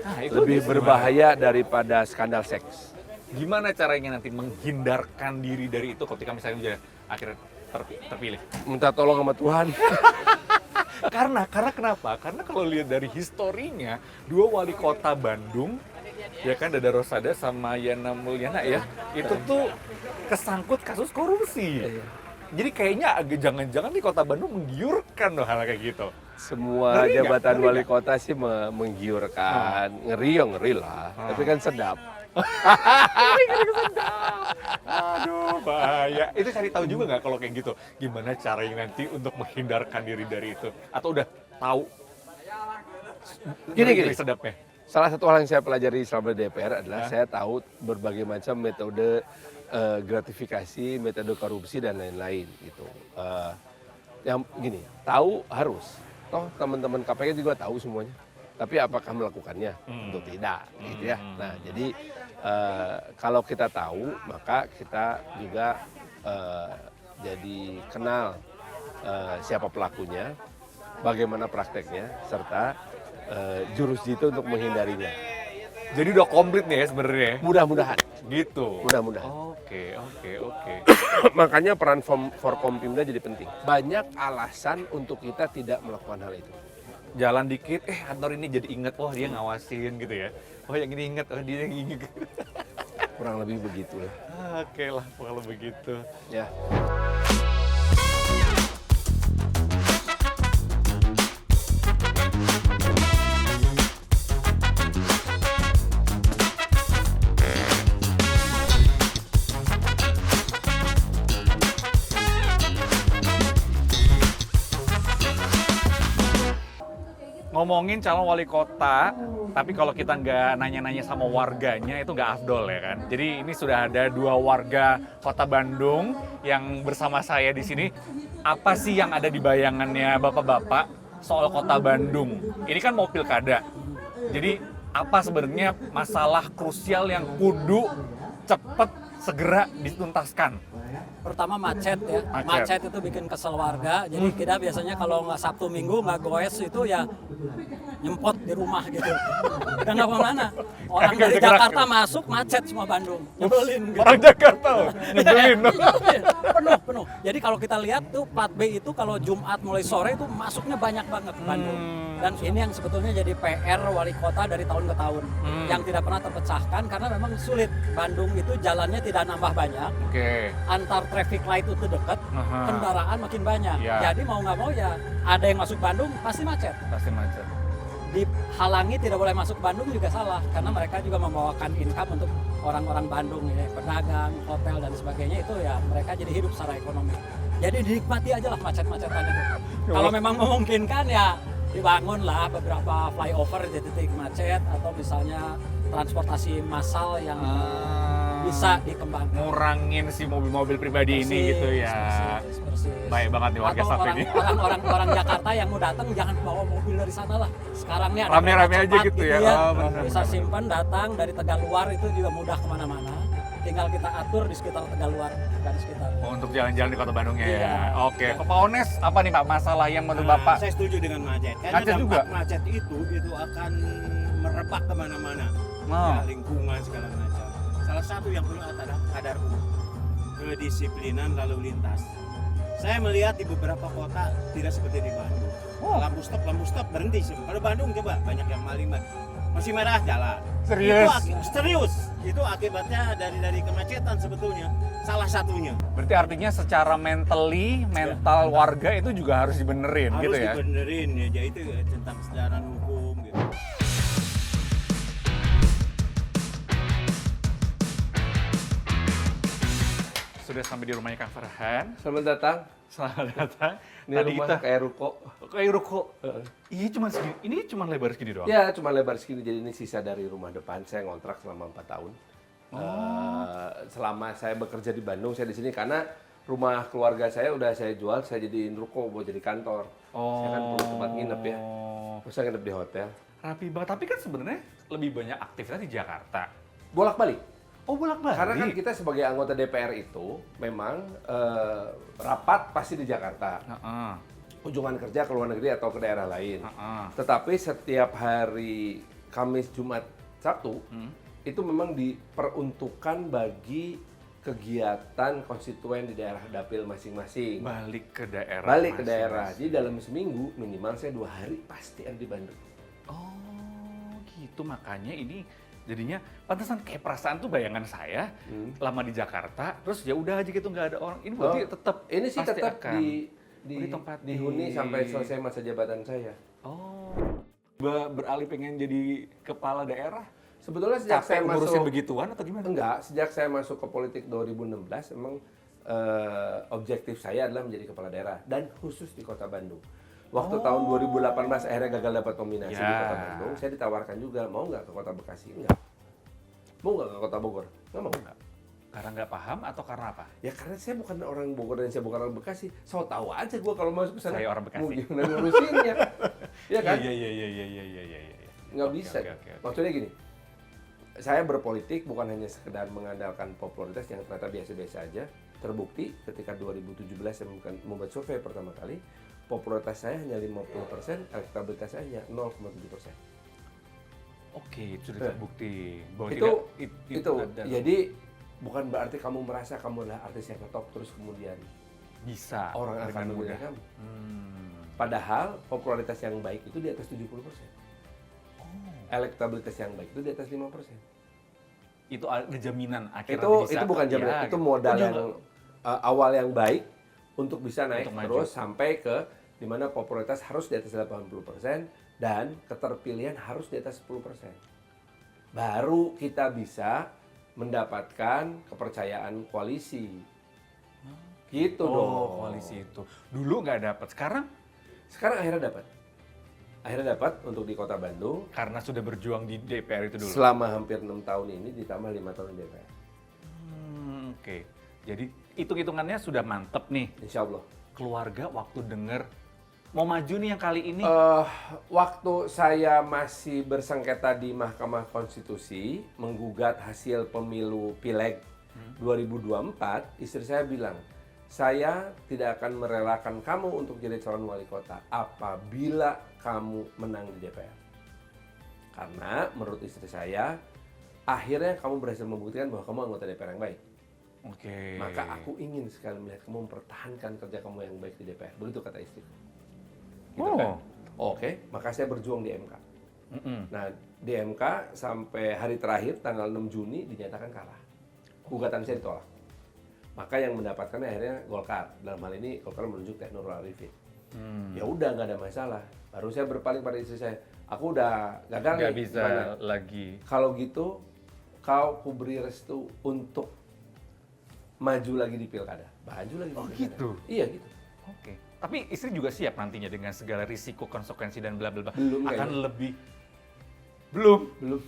Nah, itu Lebih berbahaya daripada skandal seks. Gimana caranya nanti menghindarkan diri dari itu ketika misalnya udah akhirnya terpilih? Minta tolong sama Tuhan. Karena kenapa? Karena kalau lihat dari historinya, dua wali kota Bandung, ya kan, Dada Rosada sama Yana Mulyana ya, itu tuh kesangkut kasus korupsi. Jadi kayaknya agak jangan-jangan di kota Bandung menggiurkan loh hal kayak gitu. Semua Ngeri nggak? jabatan Ngeri wali nggak? kota sih menggiurkan. Ngeri lah. Tapi kan sedap. Aduh, bahaya. Itu cari tahu juga nggak kalau kayak gitu? Gimana caranya nanti untuk menghindarkan diri dari itu? Atau udah tahu? Gini. Ngeri sedapnya. Salah satu hal yang saya pelajari selama di DPR adalah saya tahu berbagai macam metode gratifikasi, metode korupsi dan lain-lain gitu. Yang gini, tahu harus. Toh teman-teman KPK juga tahu semuanya. Tapi apakah melakukannya? Tentu tidak, gitu ya. Nah, jadi kalau kita tahu, maka kita juga jadi kenal siapa pelakunya, bagaimana prakteknya, serta jurus jitu untuk menghindarinya. Jadi udah komplit nih ya sebenarnya. Mudah-mudahan. Gitu. Mudah-mudahan. Oke. Makanya peran Forkompimda jadi penting. Banyak alasan untuk kita tidak melakukan hal itu. Jalan dikit, kantor ini jadi inget, oh dia ngawasin gitu ya. Oh yang ini inget, oh dia yang inget. Kurang lebih begitulah. Oke lah, kalau begitu. Ya. Ngomongin calon wali kota, tapi kalau kita nggak nanya-nanya sama warganya itu nggak afdol ya kan. Jadi ini sudah ada dua warga kota Bandung yang bersama saya di sini. Apa sih yang ada di bayangannya bapak-bapak soal kota Bandung? Ini kan mau pilkada. Jadi apa sebenarnya masalah krusial yang kudu cepet segera dituntaskan? Pertama macet ya, macet itu bikin kesel warga. Jadi kita biasanya kalau nggak Sabtu Minggu nggak goes itu ya nyempot di rumah gitu. Udah nggak kemana. Orang Nggak dari bisa gerak Jakarta gitu. masuk macet semua Bandung, nyebelin gitu. Orang Jakarta nyebelin. penuh. Jadi kalau kita lihat tuh plat B itu kalau Jumat mulai sore itu masuknya banyak banget ke Bandung. Dan ini yang sebetulnya jadi PR wali kota dari tahun ke tahun yang tidak pernah terpecahkan karena memang sulit. Bandung itu jalannya tidak nambah banyak. Oke. Antar traffic light itu dekat, kendaraan makin banyak. Ya. Jadi mau nggak mau ya ada yang masuk Bandung pasti macet. Pasti macet. Dihalangi tidak boleh masuk Bandung juga salah karena mereka juga membawakan income untuk orang-orang Bandung ya, pedagang, hotel dan sebagainya itu ya mereka jadi hidup secara ekonomi. Jadi dinikmati aja lah macet-macetan itu. Kalau memang memungkinkan ya dibangunlah beberapa flyover di titik macet atau misalnya transportasi massal yang bisa dikembangkan. Ngurangin si mobil-mobil pribadi ini gitu ya. Persis. Baik banget nih warga Atau satu ini. orang Jakarta yang mau datang jangan bawa mobil dari sana lah. Sekarang nih ada Rame-rame kereta aja cepat gitu ya. Oh, benar, bisa benar. simpan datang dari Tegaluar itu juga mudah kemana-mana. Tinggal kita atur di sekitar Tegaluar dan sekitar. Oh, untuk jalan-jalan di kota Bandungnya ya. Iya. Oke, Pak Ones, apa nih Pak masalah yang menurut Bapak? Saya setuju dengan macet. Karena Macet dampak juga? macet itu akan merebak kemana-mana. Oh. Ya, lingkungan segala macam. Salah satu yang perlu adalah kadar kedisiplinan lalu lintas. Saya melihat di beberapa kota tidak seperti di Bandung. Oh. Lampu stop berhenti. Kalau Bandung coba banyak yang maling, masih merah jalan. Serius? Serius. Itu akibatnya dari kemacetan sebetulnya. Salah satunya. Berarti artinya secara mental warga itu juga harus dibenerin Harus gitu ya? dibenerin ya. Jadi itu tentang kesadaran hukum gitu. sudah sampai di rumahnya Kang Farhan. Selamat datang. Selamat datang. Ini Tadi rumah kita kayak ruko. kayak ruko. Iya cuma segini. Ini cuma lebar segini doang. Ya, cuma lebar segini. Jadi ini sisa dari rumah depan. Saya ngontrak selama 4 tahun. Selama saya bekerja di Bandung, saya di sini karena rumah keluarga saya udah saya jual, saya jadiin ruko buat jadi kantor. Saya kan perlu tempat nginep ya. Terus saya nginep di hotel. Rapi banget. Tapi kan sebenarnya lebih banyak aktivitas di Jakarta. Bolak-balik. Oh bolak-balik. Karena kan kita sebagai anggota DPR itu memang rapat pasti di Jakarta. Heeh. Kunjungan kerja ke luar negeri atau ke daerah lain. Heeh. Tetapi setiap hari Kamis, Jumat, Sabtu itu memang diperuntukkan bagi kegiatan konstituen di daerah dapil masing-masing. Balik ke daerah. Balik ke masing-masing. daerah. Jadi dalam seminggu minimal saya 2 hari pasti ada di Bandung. Oh gitu, makanya ini jadinya pantesan kayak perasaan tuh bayangan saya lama di Jakarta, terus ya udah aja gitu nggak ada orang. Ini berarti tetap Ini sih pasti tetap akan ditempatin. dihuni sampai selesai masa jabatan saya. Oh, beralih pengen jadi kepala daerah? Sebetulnya sejak Capek saya ngurusin masuk begituan atau gimana? Enggak, sejak saya masuk ke politik 2016 memang objektif saya adalah menjadi kepala daerah dan khusus di Kota Bandung. Waktu tahun 2018 akhirnya gagal dapat nominasi di Kota Bandung, saya ditawarkan juga mau nggak ke Kota Bekasi? Enggak. Mau nggak ke Kota Bogor? Nggak mau. Enggak. Karena nggak paham atau karena apa? Ya karena saya bukan orang Bogor dan saya bukan orang Bekasi. So tahu aja gue kalau masuk ke sana. Saya orang Bekasi. Mau gimana ngurusinnya? Ya kan? Iya. Nggak Oke, bisa. oke. Maksudnya gini, saya berpolitik bukan hanya sekedar mengandalkan popularitas yang ternyata biasa-biasa aja. Terbukti ketika 2017 saya membuat survei pertama kali, popularitas saya hanya 50%, elektabilitas saya hanya 0,7%. Oke, itu sudah terbukti bahwa Itu tidak ada jadi bukan berarti kamu merasa kamu adalah artis yang ngetop terus kemudian bisa orang akan dengan memilih mudah. kamu. Padahal popularitas yang baik itu di atas 70%. Elektabilitas yang baik itu di atas 5%. Itu ada jaminan akhirnya Itu bukan jaminan, itu modal yang awal yang baik untuk bisa naik Untuk maju. terus sampai ke dimana popularitas harus di atas 80% dan keterpilihan harus di atas 10%. Baru kita bisa mendapatkan kepercayaan koalisi. Gitu dong. Koalisi itu. Dulu nggak dapat, Sekarang akhirnya dapat. Akhirnya dapat untuk di Kota Bandung. karena sudah berjuang di DPR itu dulu. Selama hampir 6 tahun ini ditambah 5 tahun di DPR. Oke. Jadi hitung-hitungannya sudah mantep nih. Insya Allah. Keluarga waktu denger mau maju nih yang kali ini. Waktu saya masih bersengketa di Mahkamah Konstitusi menggugat hasil pemilu Pileg 2024, istri saya bilang, saya tidak akan merelakan kamu untuk jadi calon wali kota apabila kamu menang di DPR. Karena menurut istri saya, akhirnya kamu berhasil membuktikan bahwa kamu anggota DPR yang baik. Oke. Maka aku ingin sekali melihat kamu mempertahankan kerja kamu yang baik di DPR. Begitu kata istri. Gitu kan? Oke, maka saya berjuang di MK. Nah, di MK sampai hari terakhir tanggal 6 Juni dinyatakan kalah. Gugatan saya ditolak. Maka yang mendapatkan akhirnya Golkar. Dalam hal ini Golkar menunjuk Teh Nurul Arifin. Ya udah nggak ada masalah. Baru saya berpaling pada istri saya. Aku udah gagal Nggak nih. bisa Gimana? lagi. Kalau gitu, kau kuberi restu untuk maju lagi di pilkada. Maju lagi di pilkada. gitu? Iya gitu. Oke. Tapi istri juga siap nantinya dengan segala risiko, konsekuensi dan bla bla bla. Belum Akan kayaknya. lebih belum. Belum.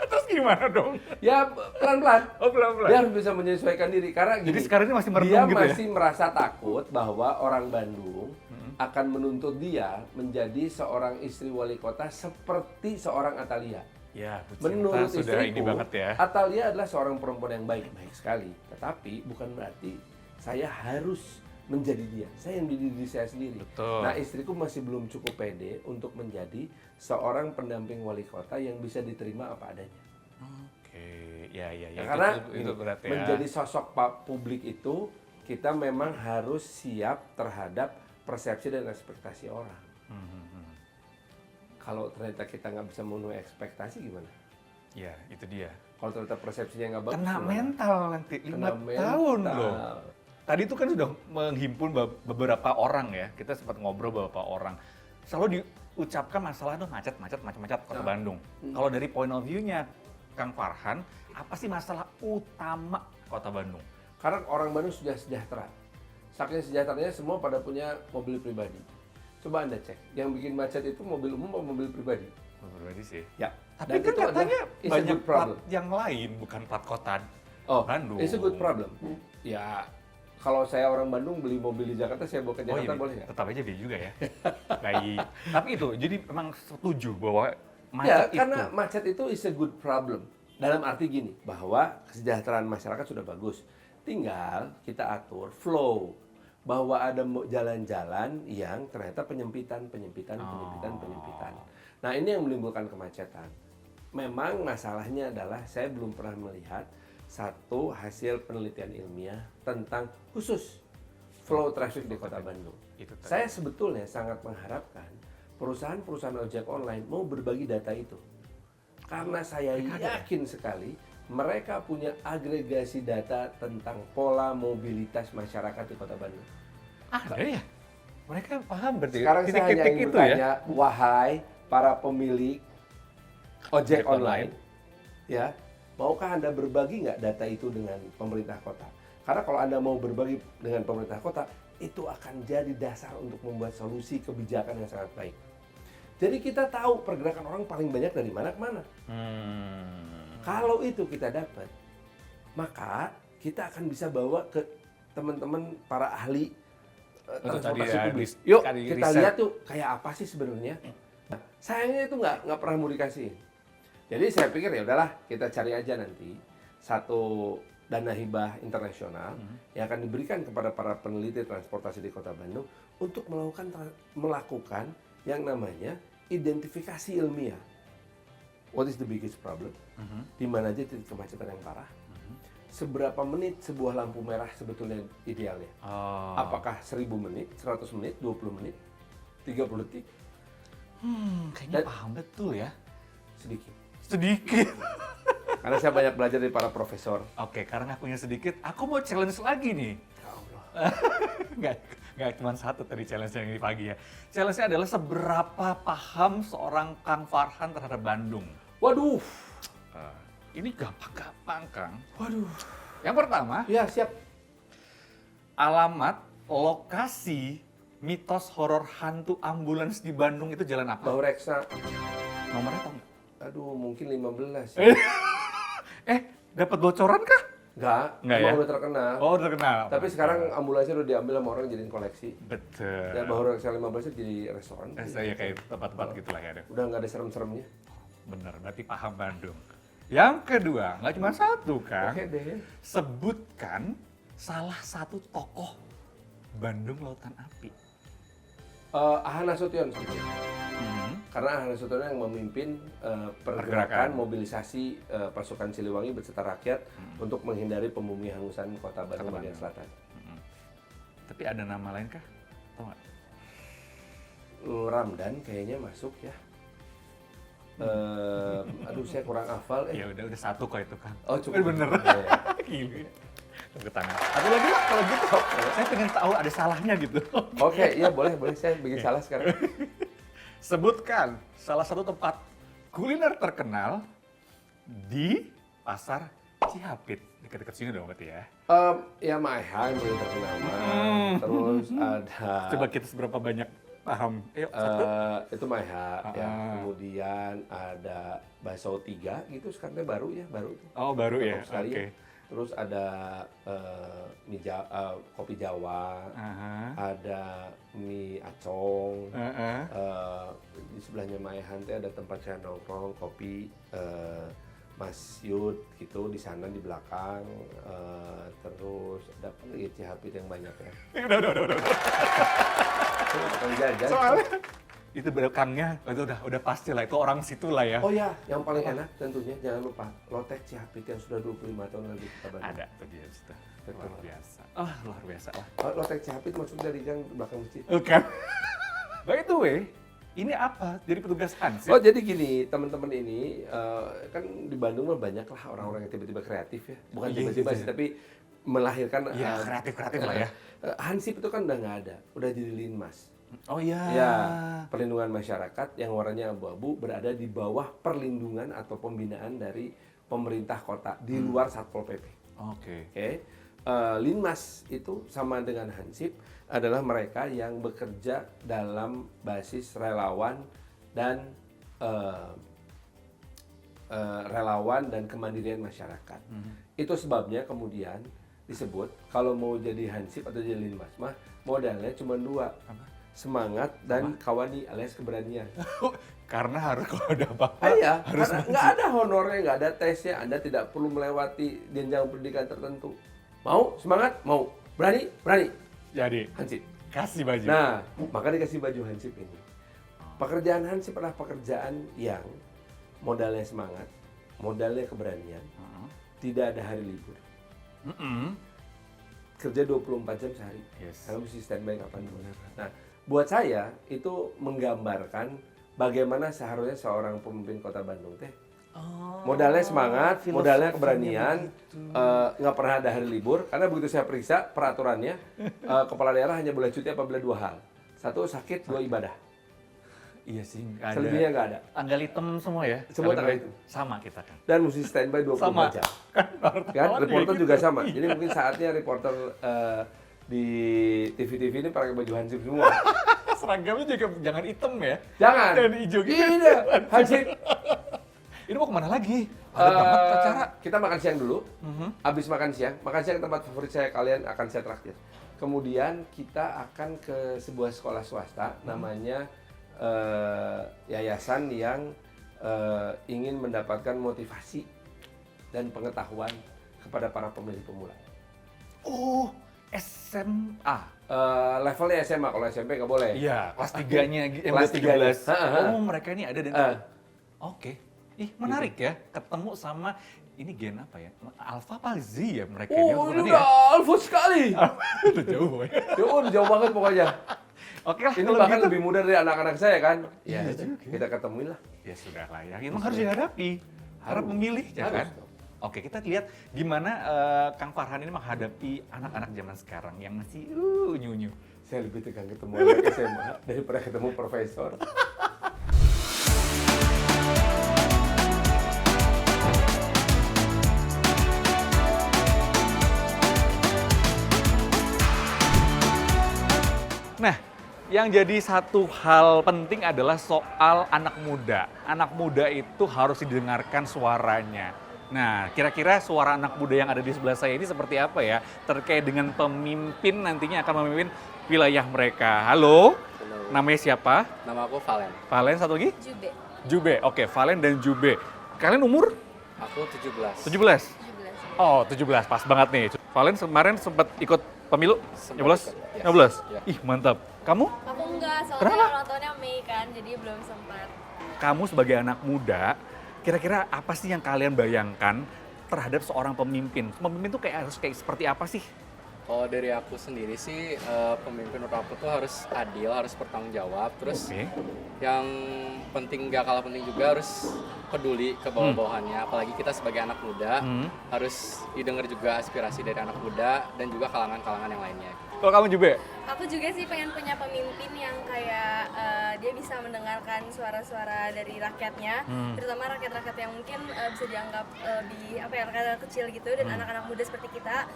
Terus gimana dong? Ya pelan-pelan. Oh, pelan-pelan. Dia harus bisa menyesuaikan diri karena Jadi gini, sekarang ini masih merenung dia gitu ya? masih merasa takut bahwa orang Bandung akan menuntut dia menjadi seorang istri wali kota seperti seorang Atalia. Ya, Bu Cinta Menurut sudah ini istriku, banget ya. Atalia adalah seorang perempuan yang baik sekali. Tetapi bukan berarti saya harus menjadi dia. Saya yang menjadi diri saya sendiri. Betul. Nah, istriku masih belum cukup pede untuk menjadi seorang pendamping wali kota yang bisa diterima apa adanya. Oke, ya. Ya, karena itu gini, berat ya. menjadi sosok pak publik itu kita memang harus siap terhadap persepsi dan ekspektasi orang. Kalau ternyata kita nggak bisa memenuhi ekspektasi gimana? Ya, itu dia. Kalau ternyata persepsinya nggak bagus, Kena gimana? mental nanti 5 Kena tahun mental. loh. Tadi itu kan sudah menghimpun beberapa orang ya. Kita sempat ngobrol beberapa orang. Selalu diucapkan masalah tuh macet kota Bandung. Kalau dari point of view-nya Kang Farhan, apa sih masalah utama kota Bandung? Karena orang Bandung sudah sejahtera. Saking sejahteranya semua pada punya mobil pribadi. Coba Anda cek, yang bikin macet itu mobil umum atau mobil pribadi? Pribadi sih. Ya. Tapi Dan kan itu katanya adalah is a banyak good plat problem. yang lain, bukan plat kota Bandung. It's a good problem. Ya, kalau saya orang Bandung beli mobil di Jakarta, saya bawa ke Jakarta iya, boleh nggak? tetap aja dia juga ya. Baik. Tapi itu, jadi memang setuju bahwa macet Ya, itu. karena macet itu is a good problem. Dalam arti gini, bahwa kesejahteraan masyarakat sudah bagus. Tinggal kita atur flow. Bahwa ada jalan-jalan yang ternyata penyempitan. Nah, ini yang menimbulkan kemacetan. Memang masalahnya adalah saya belum pernah melihat satu hasil penelitian ilmiah tentang khusus flow traffic di Kota Bandung. Itu tadi. Saya sebetulnya sangat mengharapkan perusahaan-perusahaan ojek online mau berbagi data itu. Karena saya yakin sekali mereka punya agregasi data tentang pola mobilitas masyarakat di Kota Bandung. Ada ya? Mereka paham berarti Sekarang saya hanya titik-titik ingin itu ya? bertanya, wahai para pemilik ojek Ojek online, ya, maukah Anda berbagi nggak data itu dengan pemerintah kota? Karena kalau Anda mau berbagi dengan pemerintah kota, itu akan jadi dasar untuk membuat solusi kebijakan yang sangat baik. Jadi kita tahu pergerakan orang paling banyak dari mana ke mana. Kalau itu kita dapat, maka kita akan bisa bawa ke teman-teman para ahli transportasi tadi, publik. ris- Yuk tadi kita riset. lihat tuh kayak apa sih sebenarnya. Nah, sayangnya itu nggak pernah mau dikasih. Jadi saya pikir ya udahlah kita cari aja nanti satu dana hibah internasional yang akan diberikan kepada para peneliti transportasi di Kota Bandung untuk melakukan yang namanya identifikasi ilmiah. What is the biggest problem? Di mana aja titik kemacetan yang parah? Seberapa menit sebuah lampu merah sebetulnya idealnya? Oh. Apakah 1000 menit, 100 menit, 20 menit, 30 detik? Kayaknya Dan- paham betul ya. Sedikit. Sedikit. Karena saya banyak belajar dari para profesor. Oke, karena aku punya sedikit, aku mau challenge lagi nih. Ya Allah. nggak cuma satu tadi challenge yang ini pagi ya. Challenge-nya adalah seberapa paham seorang Kang Farhan terhadap Bandung. Waduh. Ini gampang-gampang, Kang. Waduh. Yang pertama, Ya siap. alamat, lokasi, mitos horor hantu ambulans di Bandung itu jalan apa? Bau reksa. Nomornya tahu nggak? Aduh, mungkin 15. Dapat bocoran kah? Enggak, Nggak emang ya? udah terkenal. Oh, udah kenal. Tapi sekarang ambulansnya udah diambil sama orang jadiin koleksi. Betul. Dan Bau reksa 15 itu jadi restoran. Saya kayak tempat-tempat gitu lah ya. Dok. Udah nggak ada serem-seremnya. Bener, berarti paham Bandung. Yang kedua, nggak cuma satu, Kang. Oke deh. Sebutkan salah satu tokoh Bandung Lautan Api. Ahana Nasution sebetulnya. Karena Ahana Nasution yang memimpin pergerakan mobilisasi pasukan Siliwangi beserta rakyat untuk menghindari pembumi hangusan kota Bandung Kota bagian Bandung. selatan. Tapi ada nama lain kah? Tahu nggak? Ramdan kayaknya masuk ya. Aduh saya kurang hafal. Ya udah satu kok itu, Kang. Oh cukup. Bener. Iya. Gila. Tepuk tangan. Satu lagi lah, kalau gitu. Saya pengen tahu ada salahnya gitu. Oke, iya boleh saya bikin salah sekarang. Sebutkan salah satu tempat kuliner terkenal di Pasar Cihapit. Dekat-dekat sini dong berarti ya. Ya Maeha yang paling terkenal mah. Terus ada Coba kita seberapa banyak paham. Ayo, satu. itu Maeha ya. Ah. Kemudian ada bakso 3 gitu sekarang baru ya, baru itu. Oh, baru ya? Bagus sekali Oke. ya. Terus ada kopi Jawa, Aha. ada mie acong. Heeh. Di sebelahnya Maehan teh ada tempat saya nongkrong kopi Mas Yud gitu di sana di belakang. Terus ada apa lagi Cihapit yang banyak ya. Udah. Terus tukang jajan. Soalnya itu belakangnya itu udah pasti lah itu orang situ lah ya. Oh ya, yang paling enak tentunya jangan lupa lotek Cihapit yang sudah 25 tahun lagi kita Bandung. Ada tuh dia situ. Betul. Luar biasa. Oh, luar biasa lah. Lotek Cihapit maksudnya dari gang belakang masjid. Oke. By the way, ini apa? Jadi petugas Hansip. Oh jadi gini, teman-teman ini kan di Bandung mah banyak lah orang-orang yang tiba-tiba kreatif ya. Bukan Iya, tiba-tiba iya. sih, tapi melahirkan Iya, kreatif lah ya. Hansip itu kan udah nggak ada, udah jadi Linmas. Oh iya. Ya, perlindungan masyarakat yang warnanya abu-abu berada di bawah perlindungan atau pembinaan dari pemerintah kota di luar Satpol PP. Oke. Oke. Linmas itu sama dengan Hansip adalah mereka yang bekerja dalam basis relawan dan kemandirian masyarakat. Itu sebabnya kemudian disebut kalau mau jadi Hansip atau jadi Linmas mah modalnya cuma 2. Semangat dan kawani alias keberanian. Karena harus kalau ada apa-apa Iya, harus karena nggak ada honornya, nggak ada tesnya, Anda tidak perlu melewati jenjang pendidikan tertentu. Mau semangat, mau berani, berani. jadi Hansip. kasih baju. Nah, maka dikasih baju Hansip ini. Pekerjaan Hansip adalah pekerjaan yang modalnya semangat, modalnya keberanian, tidak ada hari libur. Kerja 24 jam sehari. Yes. Karena mesti standby kapanpun. Nah, buat saya itu menggambarkan bagaimana seharusnya seorang pemimpin Kota Bandung teh. Modalnya semangat, modalnya keberanian, nggak pernah ada hari libur. Karena begitu saya periksa peraturannya, kepala daerah hanya boleh cuti apabila 2 hal. 1 sakit, 2 ibadah. Iya sih, nggak ada. Selebihnya nggak ada. Tanggal hitam semua ya? Semua Kalender tanggal hitam. Sama kita kan? Dan mesti standby 24 Sama. jam. Kan reporter juga sama. Jadi mungkin saatnya reporter di TV-TV ini pakai baju Hansip semua. Seragamnya juga jangan hitam ya? Jangan. Dan hijau gitu. Ini Hansip. Ini mau kemana lagi? Ada banget acara. Kita makan siang dulu. Habis makan siang tempat favorit saya, kalian akan saya traktir. Kemudian kita akan ke sebuah sekolah swasta namanya yayasan yang ingin mendapatkan motivasi dan pengetahuan kepada para pemilih pemula. Oh, SMA. Levelnya SMA, kalau SMP nggak boleh. Iya, kelas 3-nya, Kelas 13. tiga. Oh, mereka ini ada dan Oke. Ih, menarik ya. Ketemu sama ini gen apa ya? Alpha apa Z ya mereka ini? Oh, Bukan ini ya? udah alfus sekali. Udah jauh boy. Udah jauh banget pokoknya. Oke lah, Ini kalau bahkan gitu. lebih muda dari anak-anak saya kan. Iya Ya, juga. kita ketemuin lah. Ya sudah lah ya, memang harus dihadapi. Para pemilih, ya Harus kan? dong. Oke, kita lihat gimana Kang Farhan ini menghadapi anak-anak zaman sekarang yang masih nyu-nyu. Saya lebih tegang ketemu anak SMA daripada ketemu profesor. Nah, yang jadi satu hal penting adalah soal anak muda. Anak muda itu harus didengarkan suaranya. Nah, kira-kira suara anak muda yang ada di sebelah saya ini seperti apa ya? Terkait dengan pemimpin nantinya akan memimpin wilayah mereka. Halo, namanya siapa? Nama aku Valen. Valen, satu lagi? Jube. Jube, oke, Valen dan Jube. Kalian umur? Aku 17. 17? 17. Oh, 17, pas banget nih. Valen kemarin sempat ikut pemilu? Sempat Nyoblos? ikut, yes. Nyoblos? Ya. Ih, mantap. Kamu? Aku enggak, soalnya Kenapa? ulang tahunnya Mei kan, jadi belum sempat. Kamu sebagai anak muda, kira-kira apa sih yang kalian bayangkan terhadap seorang pemimpin? Pemimpin tuh harus kayak seperti apa sih? Kalau dari aku sendiri sih, pemimpin menurut aku tuh harus adil, harus bertanggung jawab. Terus Oke. yang penting, gak kalah penting juga harus peduli ke bawah-bawahannya. Apalagi kita sebagai anak muda, harus didengar juga aspirasi dari anak muda dan juga kalangan-kalangan yang lainnya. Kalau kamu Jube? Aku juga sih pengen punya pemimpin yang kayak dia bisa mendengarkan suara-suara dari rakyatnya, terutama rakyat-rakyat yang mungkin bisa dianggap lebih apa ya, rakyat kecil gitu dan anak-anak muda seperti kita.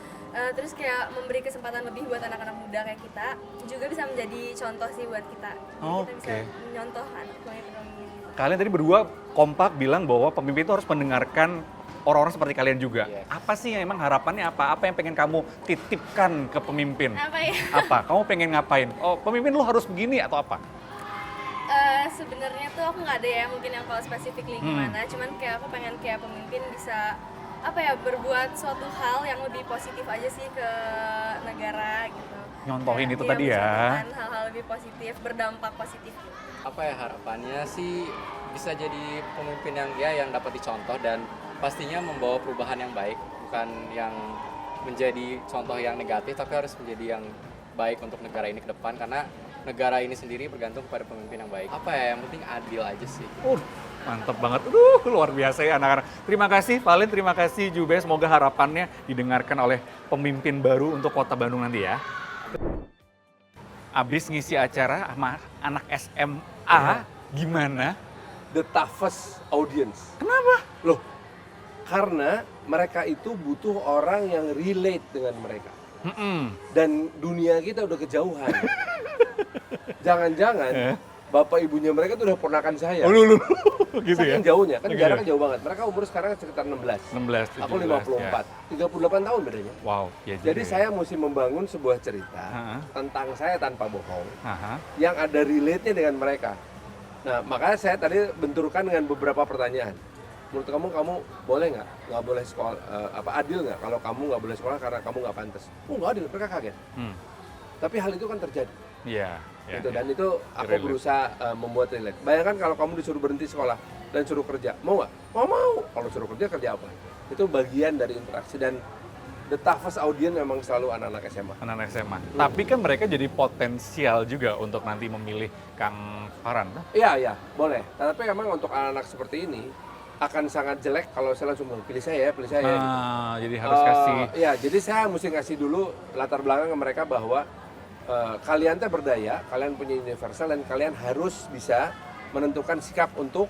Terus kayak memberi kesempatan lebih buat anak-anak muda kayak kita, juga bisa menjadi contoh sih buat kita. Jadi kita bisa Oke. menyontoh anak pemimpin-pemimpin gitu. Kalian tadi berdua kompak bilang bahwa pemimpin itu harus mendengarkan orang-orang seperti kalian juga. Yes. Apa sih yang emang harapannya apa? Apa yang pengen kamu titipkan ke pemimpin? Apa ya? Apa? Kamu pengen ngapain? Oh, pemimpin lu harus begini atau apa? Sebenarnya tuh aku nggak ada ya mungkin yang kalau spesifikly gimana, cuman kayak aku pengen kayak pemimpin bisa apa ya, berbuat suatu hal yang lebih positif aja sih ke negara gitu. Nyontohin Kayak, itu iya, tadi ya. mencontohkan hal-hal lebih positif, berdampak positif gitu. Apa ya harapannya sih, bisa jadi pemimpin yang yang dapat dicontoh dan pastinya membawa perubahan yang baik, bukan yang menjadi contoh yang negatif, tapi harus menjadi yang baik untuk negara ini ke depan, karena negara ini sendiri bergantung kepada pemimpin yang baik. Apa ya, yang penting adil aja sih. Mantap banget. Luar biasa ya anak-anak. Terima kasih Valen, terima kasih Jube. Semoga harapannya didengarkan oleh pemimpin baru untuk Kota Bandung nanti ya. Abis ngisi acara sama anak SMA, gimana? The toughest audience. Kenapa? Loh, Karena mereka itu butuh orang yang relate dengan mereka. Dan dunia kita udah kejauhan. Jangan-jangan bapak ibunya mereka tuh udah ponakan saya. Oh, lu gitu ya. Saking jauhnya, kan Gitu jaraknya ya? jauh banget. Mereka umur sekarang sekitar 16. 16, 17. Aku 54. 38 tahun bedanya. Wow, ya Jadi juga ya. saya mesti membangun sebuah cerita Ha-ha. tentang saya tanpa bohong Aha. yang ada relate-nya dengan mereka. Nah, makanya saya tadi benturkan dengan beberapa pertanyaan. Menurut kamu boleh nggak boleh sekolah, adil nggak kalau kamu nggak boleh sekolah karena kamu nggak pantas? Oh, nggak adil, mereka kaget. Tapi hal itu kan terjadi. Iya. Gitu. Dan itu aku Relate. berusaha membuat relate. Bayangkan kalau kamu disuruh berhenti sekolah dan suruh kerja, mau nggak? Mau. Kalau suruh kerja apa? Itu bagian dari interaksi dan the toughest audience memang selalu anak-anak SMA. Anak-anak SMA. Tapi kan mereka jadi potensial juga untuk nanti memilih Kang Farhan. Iya, boleh. Tapi memang untuk anak-anak seperti ini akan sangat jelek kalau saya langsung bilang, pilih saya. Jadi harus kasih. Iya, jadi saya mesti ngasih dulu latar belakang ke mereka bahwa kalian teh berdaya, kalian punya universal dan kalian harus bisa menentukan sikap untuk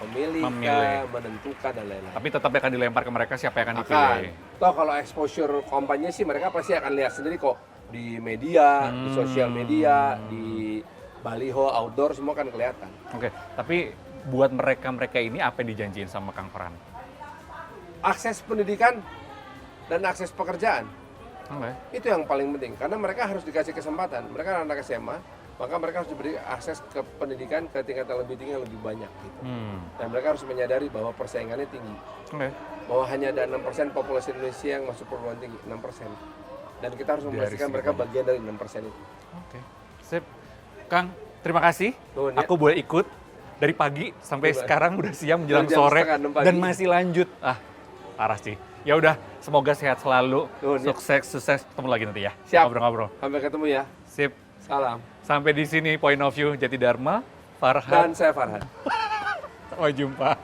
memilih. Menentukan dan lain-lain. Tapi tetap akan dilempar ke mereka siapa yang akan Akan. dipilih. Toh kalau exposure kampanye sih mereka pasti akan lihat sendiri kok di media, di sosial media, di baliho, outdoor semua kan kelihatan. Oke, tapi buat mereka ini apa yang dijanjiin sama Kang Farhan? Akses pendidikan dan akses pekerjaan. Oke. Itu yang paling penting karena mereka harus dikasih kesempatan. Mereka anak SMA, maka mereka harus diberi akses ke pendidikan ke tingkatan lebih tinggi yang lebih banyak gitu. Dan mereka harus menyadari bahwa persaingannya tinggi. Oke. Bahwa hanya ada 6% populasi Indonesia yang masuk perguruan tinggi, 6%. Dan kita harus memastikan mereka bagian dari 6% itu. Oke. Sip. Kang, terima kasih. Nuhun, ya. Aku boleh ikut dari pagi sampai Coba. sekarang udah siang menjelang Jam sore setengah 6 pagi. dan masih lanjut. Parah sih. Ya udah, semoga sehat selalu. Nuhun, ya. Sukses ketemu lagi nanti ya. Siap. Ngobrol-ngobrol. Sampai ketemu ya. Sip. Salam. Sampai di sini Point of View Jati Dharma, Farhan. Dan saya Farhan. Sampai jumpa.